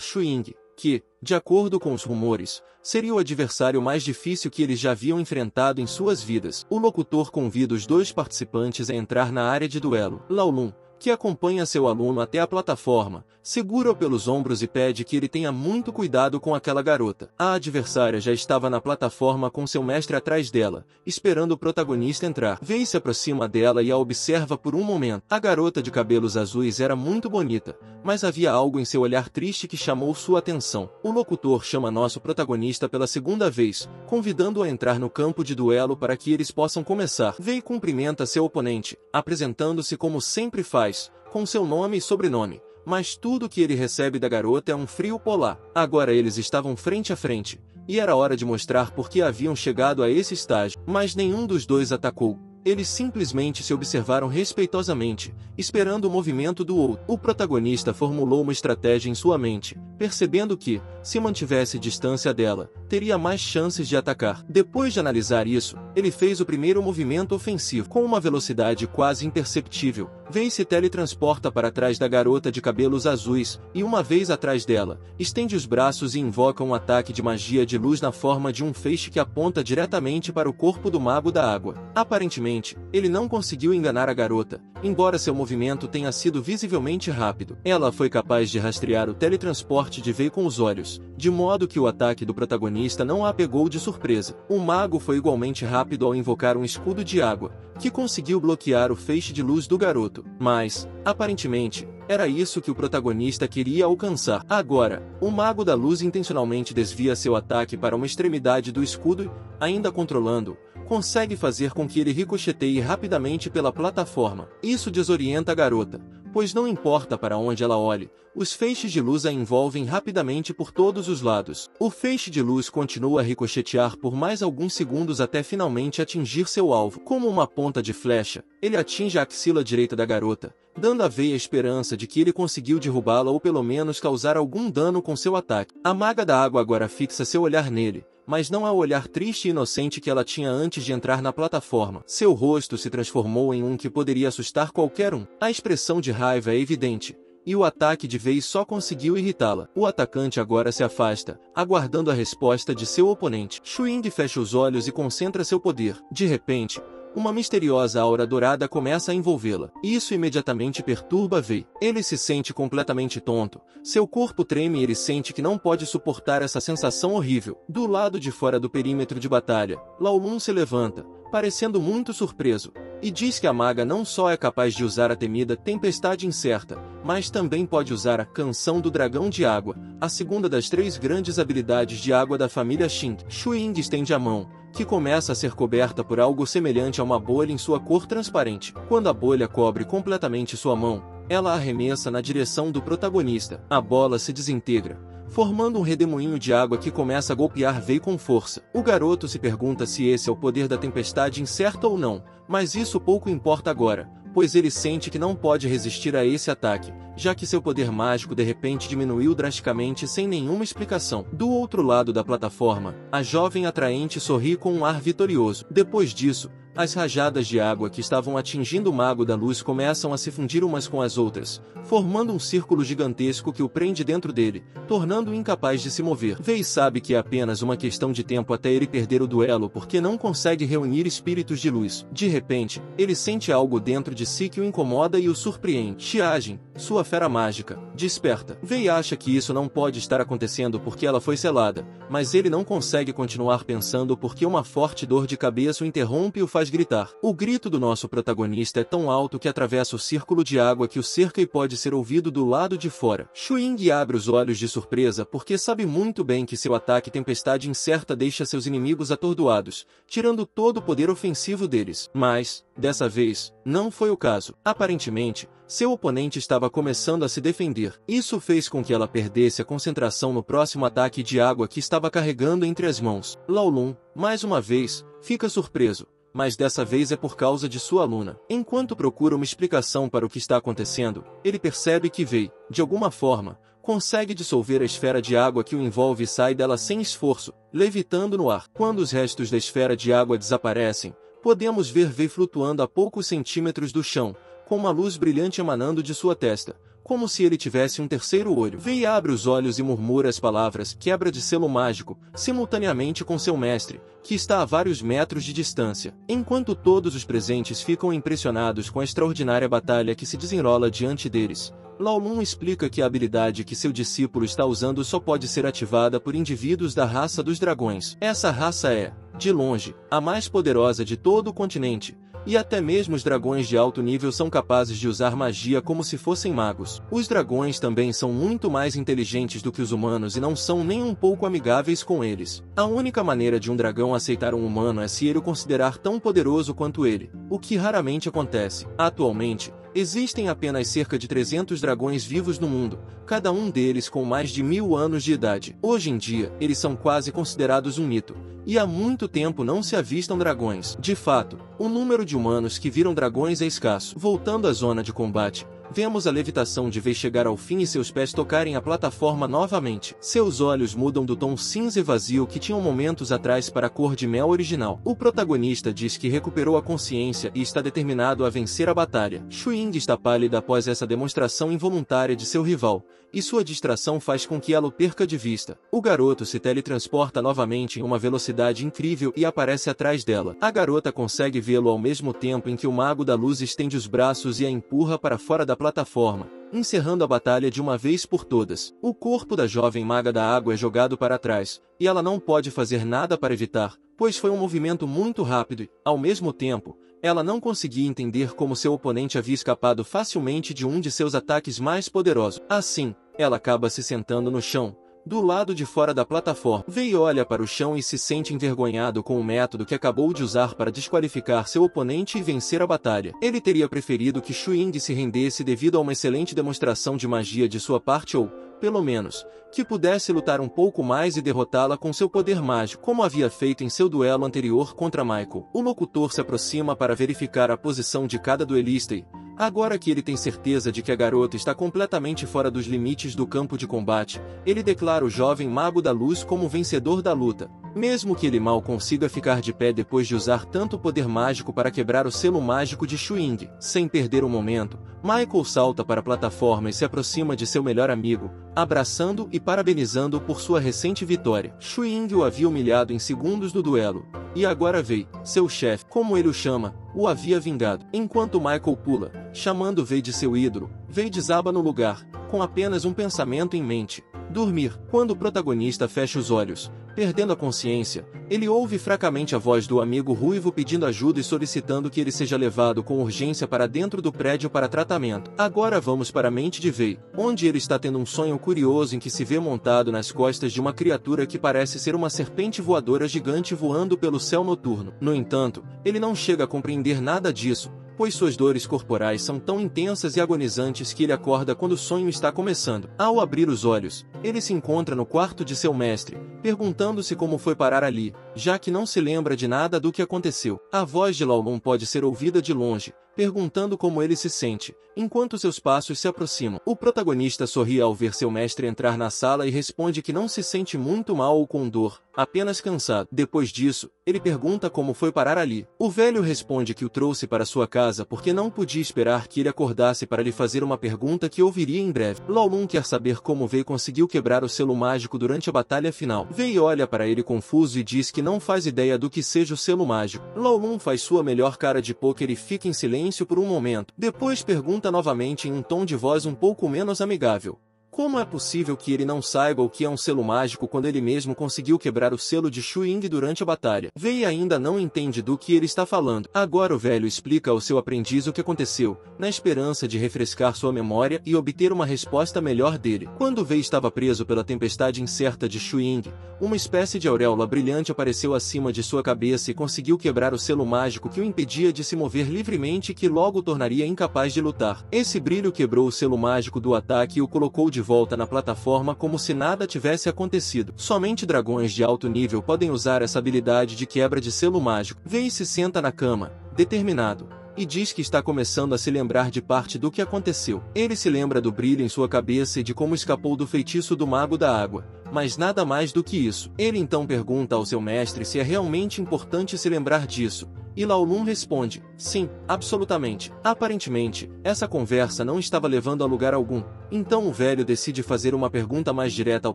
Xu Ying, que, de acordo com os rumores, seria o adversário mais difícil que eles já haviam enfrentado em suas vidas. O locutor convida os 2 participantes a entrar na área de duelo. Lao Lun, que acompanha seu aluno até a plataforma, segura-o pelos ombros e pede que ele tenha muito cuidado com aquela garota. A adversária já estava na plataforma com seu mestre atrás dela, esperando o protagonista entrar. Vei se aproxima dela e a observa por um momento. A garota de cabelos azuis era muito bonita, mas havia algo em seu olhar triste que chamou sua atenção. O locutor chama nosso protagonista pela segunda vez, convidando-o a entrar no campo de duelo para que eles possam começar. Vei cumprimenta seu oponente, apresentando-se como sempre faz, com seu nome e sobrenome, mas tudo que ele recebe da garota é um frio polar. Agora eles estavam frente a frente, e era hora de mostrar por que haviam chegado a esse estágio, mas nenhum dos 2 atacou. Eles simplesmente se observaram respeitosamente, esperando o movimento do outro. O protagonista formulou uma estratégia em sua mente, percebendo que, se mantivesse distância dela, teria mais chances de atacar. Depois de analisar isso, ele fez o primeiro movimento ofensivo. Com uma velocidade quase imperceptível, Wei se teletransporta para trás da garota de cabelos azuis, e uma vez atrás dela, estende os braços e invoca um ataque de magia de luz na forma de um feixe que aponta diretamente para o corpo do Mago da Água. Aparentemente, ele não conseguiu enganar a garota, embora seu movimento tenha sido visivelmente rápido. Ela foi capaz de rastrear o teletransporte de Wei com os olhos, de modo que o ataque do protagonista não a pegou de surpresa. O mago foi igualmente rápido ao invocar um escudo de água, que conseguiu bloquear o feixe de luz do garoto. Mas, aparentemente, era isso que o protagonista queria alcançar. Agora, o Mago da Luz intencionalmente desvia seu ataque para uma extremidade do escudo e, ainda controlando-o, consegue fazer com que ele ricocheteie rapidamente pela plataforma. Isso desorienta a garota, pois não importa para onde ela olhe, os feixes de luz a envolvem rapidamente por todos os lados. O feixe de luz continua a ricochetear por mais alguns segundos até finalmente atingir seu alvo. Como uma ponta de flecha, ele atinge a axila direita da garota, dando a Wei a esperança de que ele conseguiu derrubá-la ou pelo menos causar algum dano com seu ataque. A Maga da Água agora fixa seu olhar nele, mas não é o olhar triste e inocente que ela tinha antes de entrar na plataforma. Seu rosto se transformou em um que poderia assustar qualquer um. A expressão de raiva é evidente, e o ataque de Wei só conseguiu irritá-la. O atacante agora se afasta, aguardando a resposta de seu oponente. Xu Ying fecha os olhos e concentra seu poder. De repente, uma misteriosa aura dourada começa a envolvê-la. Isso imediatamente perturba Wei. Ele se sente completamente tonto. Seu corpo treme e ele sente que não pode suportar essa sensação horrível. Do lado de fora do perímetro de batalha, Lao Lun se levanta, parecendo muito surpreso, e diz que a maga não só é capaz de usar a temida tempestade incerta, mas também pode usar a Canção do Dragão de Água, a segunda das 3 grandes habilidades de água da família Xing. Xu Ying estende a mão, que começa a ser coberta por algo semelhante a uma bolha em sua cor transparente. Quando a bolha cobre completamente sua mão, ela arremessa na direção do protagonista. A bola se desintegra, formando um redemoinho de água que começa a golpear Wei com força. O garoto se pergunta se esse é o poder da tempestade incerta ou não, mas isso pouco importa agora, pois ele sente que não pode resistir a esse ataque, já que seu poder mágico de repente diminuiu drasticamente sem nenhuma explicação. Do outro lado da plataforma, a jovem atraente sorri com um ar vitorioso. Depois disso, as rajadas de água que estavam atingindo o Mago da Luz começam a se fundir umas com as outras, formando um círculo gigantesco que o prende dentro dele, tornando-o incapaz de se mover. Vei sabe que é apenas uma questão de tempo até ele perder o duelo porque não consegue reunir espíritos de luz. De repente, ele sente algo dentro de si que o incomoda e o surpreende. Xiajin, sua fera mágica, desperta. Vei acha que isso não pode estar acontecendo porque ela foi selada, mas ele não consegue continuar pensando porque uma forte dor de cabeça o interrompe e o faz gritar. O grito do nosso protagonista é tão alto que atravessa o círculo de água que o cerca e pode ser ouvido do lado de fora. Xuing abre os olhos de surpresa porque sabe muito bem que seu ataque tempestade incerta deixa seus inimigos atordoados, tirando todo o poder ofensivo deles. Mas, dessa vez, não foi o caso. Aparentemente, seu oponente estava começando a se defender. Isso fez com que ela perdesse a concentração no próximo ataque de água que estava carregando entre as mãos. Laolun, mais uma vez, fica surpreso, mas dessa vez é por causa de sua aluna. Enquanto procura uma explicação para o que está acontecendo, ele percebe que Wei, de alguma forma, consegue dissolver a esfera de água que o envolve e sai dela sem esforço, levitando no ar. Quando os restos da esfera de água desaparecem, podemos ver Wei flutuando a poucos centímetros do chão, com uma luz brilhante emanando de sua testa, como se ele tivesse um terceiro olho. Wei abre os olhos e murmura as palavras quebra de selo mágico, simultaneamente com seu mestre, que está a vários metros de distância. Enquanto todos os presentes ficam impressionados com a extraordinária batalha que se desenrola diante deles, Laolun explica que a habilidade que seu discípulo está usando só pode ser ativada por indivíduos da raça dos dragões. Essa raça é, de longe, a mais poderosa de todo o continente, e até mesmo os dragões de alto nível são capazes de usar magia como se fossem magos. Os dragões também são muito mais inteligentes do que os humanos e não são nem um pouco amigáveis com eles. A única maneira de um dragão aceitar um humano é se ele o considerar tão poderoso quanto ele, o que raramente acontece. Atualmente, existem apenas cerca de 300 dragões vivos no mundo, cada um deles com mais de 1000 anos de idade. Hoje em dia, eles são quase considerados um mito, e há muito tempo não se avistam dragões. De fato, o número de humanos que viram dragões é escasso. Voltando à zona de combate, vemos a levitação de Wei chegar ao fim e seus pés tocarem a plataforma novamente. Seus olhos mudam do tom cinza e vazio que tinham momentos atrás para a cor de mel original. O protagonista diz que recuperou a consciência e está determinado a vencer a batalha. Xuing está pálida após essa demonstração involuntária de seu rival, e sua distração faz com que ela o perca de vista. O garoto se teletransporta novamente em uma velocidade incrível e aparece atrás dela. A garota consegue vê-lo ao mesmo tempo em que o Mago da Luz estende os braços e a empurra para fora da plataforma, encerrando a batalha de uma vez por todas. O corpo da jovem maga da água é jogado para trás, e ela não pode fazer nada para evitar, pois foi um movimento muito rápido e, ao mesmo tempo, ela não conseguia entender como seu oponente havia escapado facilmente de um de seus ataques mais poderosos. Assim, ela acaba se sentando no chão, do lado de fora da plataforma. Wei olha para o chão e se sente envergonhado com o método que acabou de usar para desqualificar seu oponente e vencer a batalha. Ele teria preferido que Xuing se rendesse devido a uma excelente demonstração de magia de sua parte ou, pelo menos, que pudesse lutar um pouco mais e derrotá-la com seu poder mágico, como havia feito em seu duelo anterior contra Michael. O locutor se aproxima para verificar a posição de cada duelista e, agora que ele tem certeza de que a garota está completamente fora dos limites do campo de combate, ele declara o jovem Mago da Luz como vencedor da luta. Mesmo que ele mal consiga ficar de pé depois de usar tanto poder mágico para quebrar o selo mágico de Xuing. Sem perder um momento, Michael salta para a plataforma e se aproxima de seu melhor amigo, abraçando e parabenizando-o por sua recente vitória. Xuing o havia humilhado em segundos do duelo, e agora Wei, seu chefe, como ele o chama, o havia vingado. Enquanto Michael pula, chamando Wei de seu ídolo, Wei desaba no lugar, com apenas um pensamento em mente: dormir. Quando o protagonista fecha os olhos, perdendo a consciência, ele ouve fracamente a voz do amigo ruivo pedindo ajuda e solicitando que ele seja levado com urgência para dentro do prédio para tratamento. Agora vamos para a mente de Wei, onde ele está tendo um sonho curioso em que se vê montado nas costas de uma criatura que parece ser uma serpente voadora gigante voando pelo céu noturno. No entanto, ele não chega a compreender nada disso, pois suas dores corporais são tão intensas e agonizantes que ele acorda quando o sonho está começando. Ao abrir os olhos, ele se encontra no quarto de seu mestre, perguntando-se como foi parar ali, já que não se lembra de nada do que aconteceu. A voz de Laolun pode ser ouvida de longe, perguntando como ele se sente, enquanto seus passos se aproximam. O protagonista sorri ao ver seu mestre entrar na sala e responde que não se sente muito mal ou com dor, apenas cansado. Depois disso, ele pergunta como foi parar ali. O velho responde que o trouxe para sua casa porque não podia esperar que ele acordasse para lhe fazer uma pergunta que ouviria em breve. Lao Lun quer saber como Wei conseguiu quebrar o selo mágico durante a batalha final. Wei olha para ele confuso e diz que não faz ideia do que seja o selo mágico. Lao Lun faz sua melhor cara de pôquer e fica em silêncio por um momento. Depois pergunta novamente em um tom de voz um pouco menos amigável. Como é possível que ele não saiba o que é um selo mágico quando ele mesmo conseguiu quebrar o selo de Shu Ying durante a batalha? Wei ainda não entende do que ele está falando. Agora o velho explica ao seu aprendiz o que aconteceu, na esperança de refrescar sua memória e obter uma resposta melhor dele. Quando Wei estava preso pela tempestade incerta de Shu Ying, uma espécie de auréola brilhante apareceu acima de sua cabeça e conseguiu quebrar o selo mágico que o impedia de se mover livremente e que logo o tornaria incapaz de lutar. Esse brilho quebrou o selo mágico do ataque e o colocou de volta na plataforma como se nada tivesse acontecido. Somente dragões de alto nível podem usar essa habilidade de quebra de selo mágico. Wei se senta na cama, determinado, e diz que está começando a se lembrar de parte do que aconteceu. Ele se lembra do brilho em sua cabeça e de como escapou do feitiço do Mago da Água, mas nada mais do que isso. Ele então pergunta ao seu mestre se é realmente importante se lembrar disso, e Lao Lun responde, sim, absolutamente. Aparentemente, essa conversa não estava levando a lugar algum. Então o velho decide fazer uma pergunta mais direta ao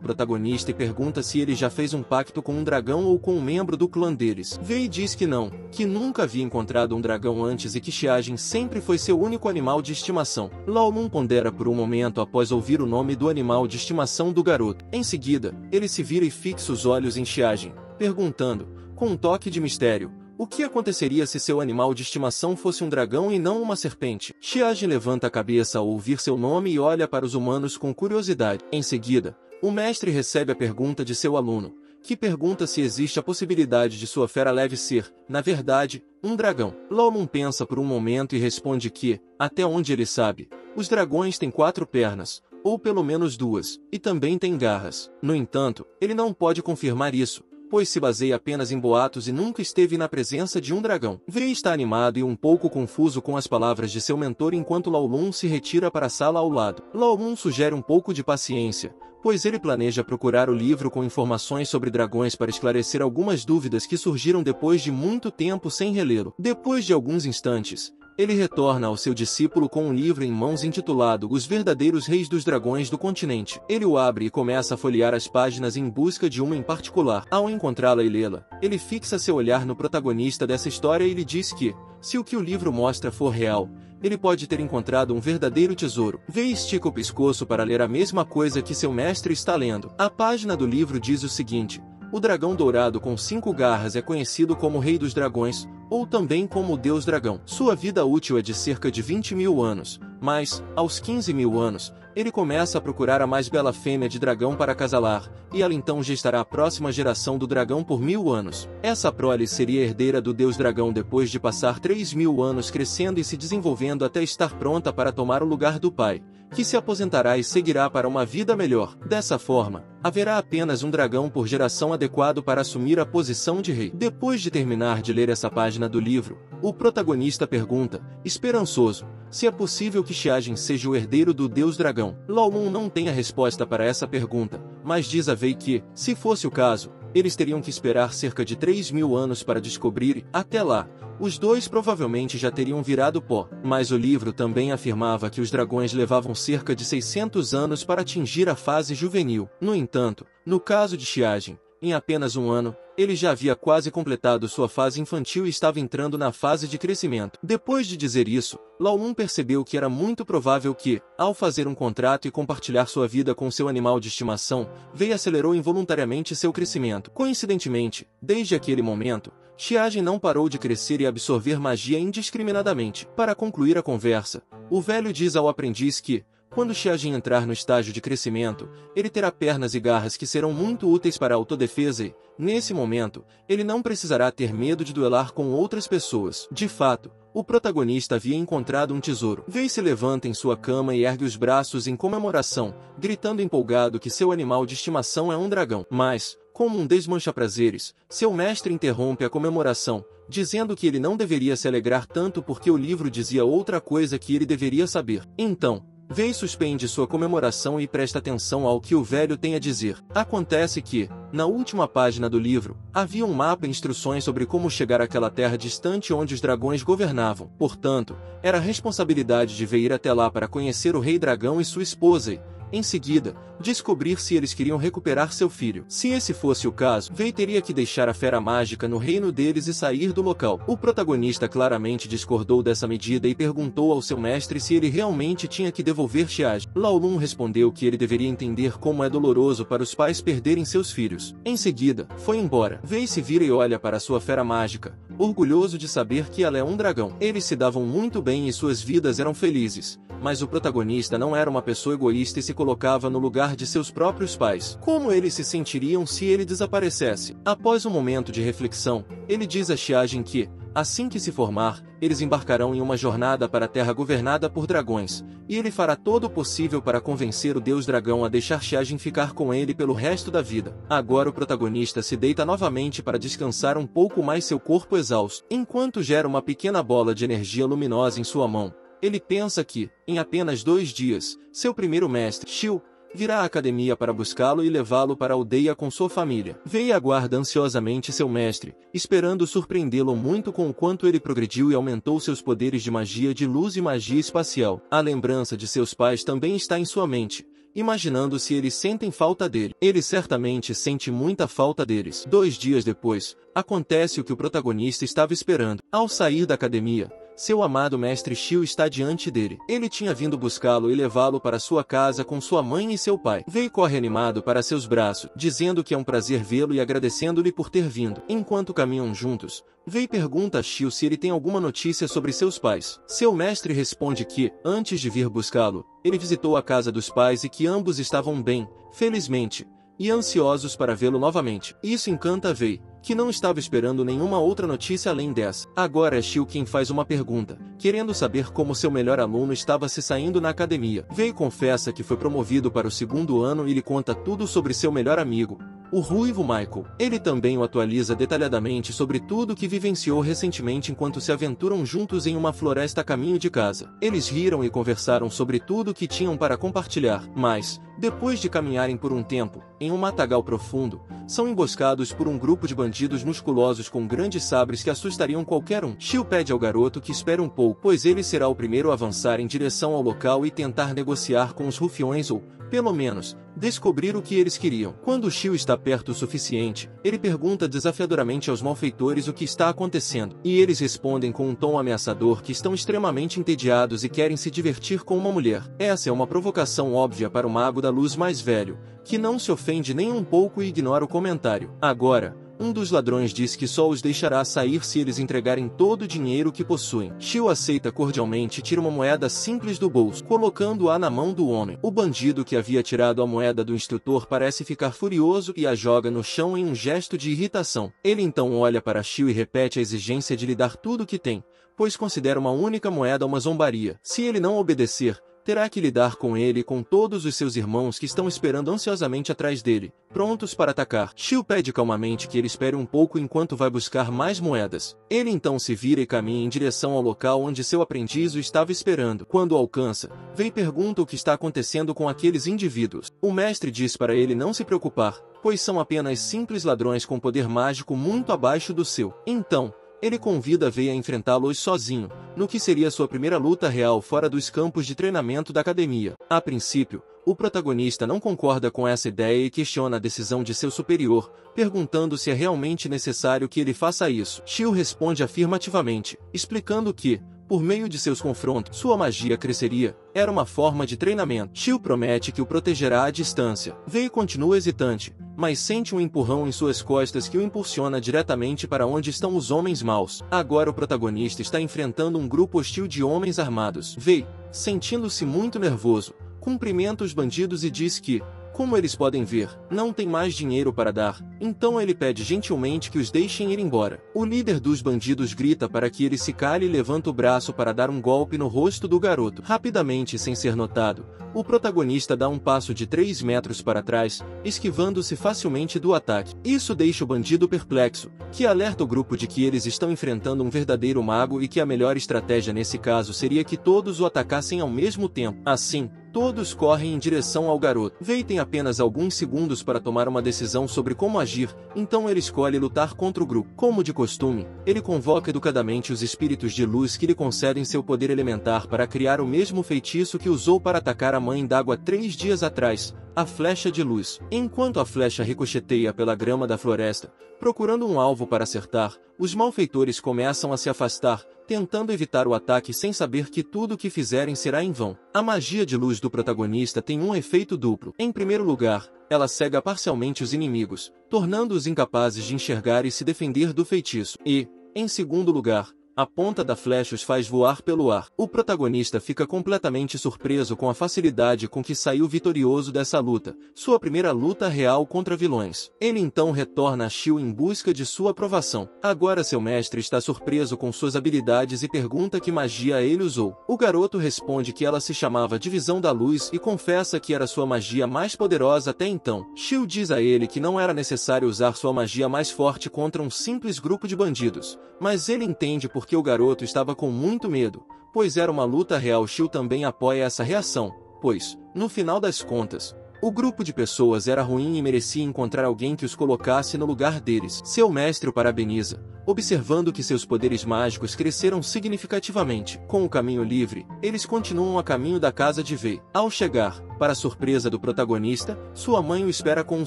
protagonista e pergunta se ele já fez um pacto com um dragão ou com um membro do clã deles. Wei diz que não, que nunca havia encontrado um dragão antes e que Xiajin sempre foi seu único animal de estimação. Lao Lun pondera por um momento após ouvir o nome do animal de estimação do garoto. Em seguida, ele se vira e fixa os olhos em Xiajin, perguntando, com um toque de mistério, o que aconteceria se seu animal de estimação fosse um dragão e não uma serpente? Xiajin levanta a cabeça ao ouvir seu nome e olha para os humanos com curiosidade. Em seguida, o mestre recebe a pergunta de seu aluno, que pergunta se existe a possibilidade de sua fera leve ser, na verdade, um dragão. Lao Lun pensa por um momento e responde que, até onde ele sabe, os dragões têm 4 pernas, ou pelo menos 2, e também têm garras. No entanto, ele não pode confirmar isso, pois se baseia apenas em boatos e nunca esteve na presença de um dragão. Wei está animado e um pouco confuso com as palavras de seu mentor enquanto Lao Lun se retira para a sala ao lado. Lao Lun sugere um pouco de paciência, pois ele planeja procurar o livro com informações sobre dragões para esclarecer algumas dúvidas que surgiram depois de muito tempo sem relê-lo. Depois de alguns instantes, ele retorna ao seu discípulo com um livro em mãos intitulado Os Verdadeiros Reis dos Dragões do Continente. Ele o abre e começa a folhear as páginas em busca de uma em particular. Ao encontrá-la e lê-la, ele fixa seu olhar no protagonista dessa história e lhe diz que, se o que o livro mostra for real, ele pode ter encontrado um verdadeiro tesouro. Wei estica o pescoço para ler a mesma coisa que seu mestre está lendo. A página do livro diz o seguinte: o dragão dourado com 5 garras é conhecido como Rei dos Dragões, ou também como o Deus Dragão. Sua vida útil é de cerca de 20.000 anos, mas, aos 15.000 anos, ele começa a procurar a mais bela fêmea de dragão para acasalar, e ela então gestará a próxima geração do dragão por 1000 anos. Essa prole seria herdeira do Deus Dragão depois de passar 3.000 anos crescendo e se desenvolvendo até estar pronta para tomar o lugar do pai, que se aposentará e seguirá para uma vida melhor. Dessa forma, haverá apenas um dragão por geração adequado para assumir a posição de rei. Depois de terminar de ler essa página do livro, o protagonista pergunta, esperançoso, se é possível que Xiajin seja o herdeiro do Deus Dragão. Lao Lun não tem a resposta para essa pergunta, mas diz a Wei que, se fosse o caso, eles teriam que esperar cerca de 3.000 anos para descobrir e, até lá, os dois provavelmente já teriam virado pó. Mas o livro também afirmava que os dragões levavam cerca de 600 anos para atingir a fase juvenil. No entanto, no caso de Xiajin, em apenas um ano, ele já havia quase completado sua fase infantil e estava entrando na fase de crescimento. Depois de dizer isso, Lao Lun percebeu que era muito provável que, ao fazer um contrato e compartilhar sua vida com seu animal de estimação, Wei acelerou involuntariamente seu crescimento. Coincidentemente, desde aquele momento, Xiajin não parou de crescer e absorver magia indiscriminadamente. Para concluir a conversa, o velho diz ao aprendiz que, Quando Xiajin entrar no estágio de crescimento, ele terá pernas e garras que serão muito úteis para a autodefesa e, nesse momento, ele não precisará ter medo de duelar com outras pessoas. De fato, o protagonista havia encontrado um tesouro. Vei se levanta em sua cama e ergue os braços em comemoração, gritando empolgado que seu animal de estimação é um dragão. Mas, como um desmancha-prazeres, seu mestre interrompe a comemoração, dizendo que ele não deveria se alegrar tanto porque o livro dizia outra coisa que ele deveria saber. Então, Vei suspende sua comemoração e presta atenção ao que o velho tem a dizer. Acontece que, na última página do livro, havia um mapa e instruções sobre como chegar àquela terra distante onde os dragões governavam. Portanto, era a responsabilidade de Vei ir até lá para conhecer o rei dragão e sua esposa e, em seguida, descobrir se eles queriam recuperar seu filho. Se esse fosse o caso, Vei teria que deixar a fera mágica no reino deles e sair do local. O protagonista claramente discordou dessa medida e perguntou ao seu mestre se ele realmente tinha que devolver Xiajin. Lao Lun respondeu que ele deveria entender como é doloroso para os pais perderem seus filhos. Em seguida, foi embora. Vei se vira e olha para sua fera mágica, orgulhoso de saber que ela é um dragão. Eles se davam muito bem e suas vidas eram felizes, mas o protagonista não era uma pessoa egoísta e se colocava no lugar de seus próprios pais. Como eles se sentiriam se ele desaparecesse? Após um momento de reflexão, ele diz a Xiajin que, assim que se formar, eles embarcarão em uma jornada para a terra governada por dragões, e ele fará todo o possível para convencer o deus dragão a deixar Xiajin ficar com ele pelo resto da vida. Agora o protagonista se deita novamente para descansar um pouco mais seu corpo exausto, enquanto gera uma pequena bola de energia luminosa em sua mão. Ele pensa que, em apenas 2 dias, seu primeiro mestre, Xiu, virá à academia para buscá-lo e levá-lo para a aldeia com sua família. Vei e aguarda ansiosamente seu mestre, esperando surpreendê-lo muito com o quanto ele progrediu e aumentou seus poderes de magia de luz e magia espacial. A lembrança de seus pais também está em sua mente, imaginando se eles sentem falta dele. Ele certamente sente muita falta deles. 2 dias depois, acontece o que o protagonista estava esperando. Ao sair da academia, seu amado mestre Xiu está diante dele. Ele tinha vindo buscá-lo e levá-lo para sua casa com sua mãe e seu pai. Vei corre animado para seus braços, dizendo que é um prazer vê-lo e agradecendo-lhe por ter vindo. Enquanto caminham juntos, Vei pergunta a Xiu se ele tem alguma notícia sobre seus pais. Seu mestre responde que, antes de vir buscá-lo, ele visitou a casa dos pais e que ambos estavam bem, felizmente, e ansiosos para vê-lo novamente. Isso encanta Vei, que não estava esperando nenhuma outra notícia além dessa. Agora é Xiu quem faz uma pergunta, querendo saber como seu melhor aluno estava se saindo na academia. Vei confessa que foi promovido para o 2º ano e lhe conta tudo sobre seu melhor amigo, o ruivo Michael. Ele também o atualiza detalhadamente sobre tudo que vivenciou recentemente enquanto se aventuram juntos em uma floresta a caminho de casa. Eles riram e conversaram sobre tudo que tinham para compartilhar, mas, depois de caminharem por um tempo, em um matagal profundo, são emboscados por um grupo de bandidos musculosos com grandes sabres que assustariam qualquer um. Xiu pede ao garoto que espere um pouco, pois ele será o primeiro a avançar em direção ao local e tentar negociar com os rufiões ou, pelo menos, descobrir o que eles queriam. Quando Xiu está perto o suficiente, ele pergunta desafiadoramente aos malfeitores o que está acontecendo, e eles respondem com um tom ameaçador que estão extremamente entediados e querem se divertir com uma mulher. Essa é uma provocação óbvia para o mago da luz mais velho, que não se ofende nem um pouco e ignora o comentário. Agora, um dos ladrões diz que só os deixará sair se eles entregarem todo o dinheiro que possuem. Xiu aceita cordialmente e tira uma moeda simples do bolso, colocando-a na mão do homem. O bandido que havia tirado a moeda do instrutor parece ficar furioso e a joga no chão em um gesto de irritação. Ele então olha para Xiu e repete a exigência de lhe dar tudo o que tem, pois considera uma única moeda uma zombaria. Se ele não obedecer, terá que lidar com ele e com todos os seus irmãos que estão esperando ansiosamente atrás dele, prontos para atacar. Xiu pede calmamente que ele espere um pouco enquanto vai buscar mais moedas. Ele então se vira e caminha em direção ao local onde seu aprendiz o estava esperando. Quando o alcança, Vei pergunta o que está acontecendo com aqueles indivíduos. O mestre diz para ele não se preocupar, pois são apenas simples ladrões com poder mágico muito abaixo do seu. Então, ele convida Vei a enfrentá-los sozinho, no que seria sua primeira luta real fora dos campos de treinamento da academia. A princípio, o protagonista não concorda com essa ideia e questiona a decisão de seu superior, perguntando se é realmente necessário que ele faça isso. Xiu responde afirmativamente, explicando que, por meio de seus confrontos, sua magia cresceria. Era uma forma de treinamento. Xiu promete que o protegerá à distância. Vei continua hesitante, mas sente um empurrão em suas costas que o impulsiona diretamente para onde estão os homens maus. Agora o protagonista está enfrentando um grupo hostil de homens armados. Vei, sentindo-se muito nervoso, cumprimenta os bandidos e diz que, como eles podem ver, não tem mais dinheiro para dar, então ele pede gentilmente que os deixem ir embora. O líder dos bandidos grita para que ele se cale e levanta o braço para dar um golpe no rosto do garoto. Rapidamente, sem ser notado, o protagonista dá um passo de 3 metros para trás, esquivando-se facilmente do ataque. Isso deixa o bandido perplexo, que alerta o grupo de que eles estão enfrentando um verdadeiro mago e que a melhor estratégia nesse caso seria que todos o atacassem ao mesmo tempo. Assim, todos correm em direção ao garoto. Vei tem apenas alguns segundos para tomar uma decisão sobre como agir, então ele escolhe lutar contra o grupo. Como de costume, ele convoca educadamente os espíritos de luz que lhe concedem seu poder elementar para criar o mesmo feitiço que usou para atacar a Mãe d'Água 3 dias atrás, a flecha de luz. Enquanto a flecha ricocheteia pela grama da floresta, procurando um alvo para acertar, os malfeitores começam a se afastar, tentando evitar o ataque sem saber que tudo o que fizerem será em vão. A magia de luz do protagonista tem um efeito duplo. Em primeiro lugar, ela cega parcialmente os inimigos, tornando-os incapazes de enxergar e se defender do feitiço. E, em segundo lugar, a ponta da flecha os faz voar pelo ar. O protagonista fica completamente surpreso com a facilidade com que saiu vitorioso dessa luta, sua primeira luta real contra vilões. Ele então retorna a Shio em busca de sua aprovação. Agora seu mestre está surpreso com suas habilidades e pergunta que magia ele usou. O garoto responde que ela se chamava Divisão da Luz e confessa que era sua magia mais poderosa até então. Shio diz a ele que não era necessário usar sua magia mais forte contra um simples grupo de bandidos, mas ele entende porque o garoto estava com muito medo, pois era uma luta real. Shio também apoia essa reação, pois, no final das contas, o grupo de pessoas era ruim e merecia encontrar alguém que os colocasse no lugar deles. Seu mestre o parabeniza, observando que seus poderes mágicos cresceram significativamente. Com o caminho livre, eles continuam a caminho da casa de Vei. Ao chegar, para a surpresa do protagonista, sua mãe o espera com um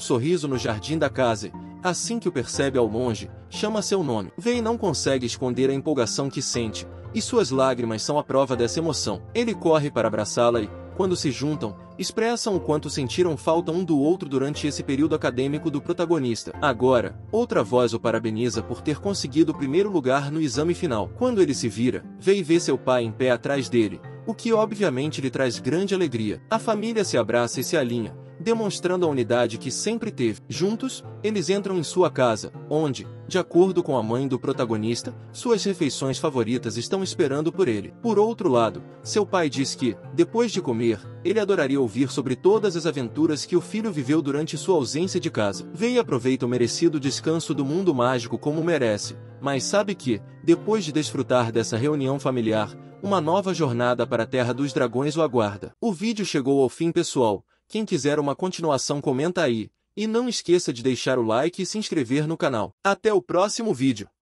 sorriso no jardim da casa. Assim que o percebe ao longe, chama seu nome. Vei não consegue esconder a empolgação que sente, e suas lágrimas são a prova dessa emoção. Ele corre para abraçá-la e, quando se juntam, expressam o quanto sentiram falta um do outro durante esse período acadêmico do protagonista. Agora, outra voz o parabeniza por ter conseguido o primeiro lugar no exame final. Quando ele se vira, vê seu pai em pé atrás dele, o que obviamente lhe traz grande alegria. A família se abraça e se alinha, demonstrando a unidade que sempre teve. Juntos, eles entram em sua casa, onde, de acordo com a mãe do protagonista, suas refeições favoritas estão esperando por ele. Por outro lado, seu pai diz que, depois de comer, ele adoraria ouvir sobre todas as aventuras que o filho viveu durante sua ausência de casa. Vei aproveita o merecido descanso do mundo mágico como merece, mas sabe que, depois de desfrutar dessa reunião familiar, uma nova jornada para a Terra dos Dragões o aguarda. O vídeo chegou ao fim, pessoal. Quem quiser uma continuação comenta aí, e não esqueça de deixar o like e se inscrever no canal. Até o próximo vídeo.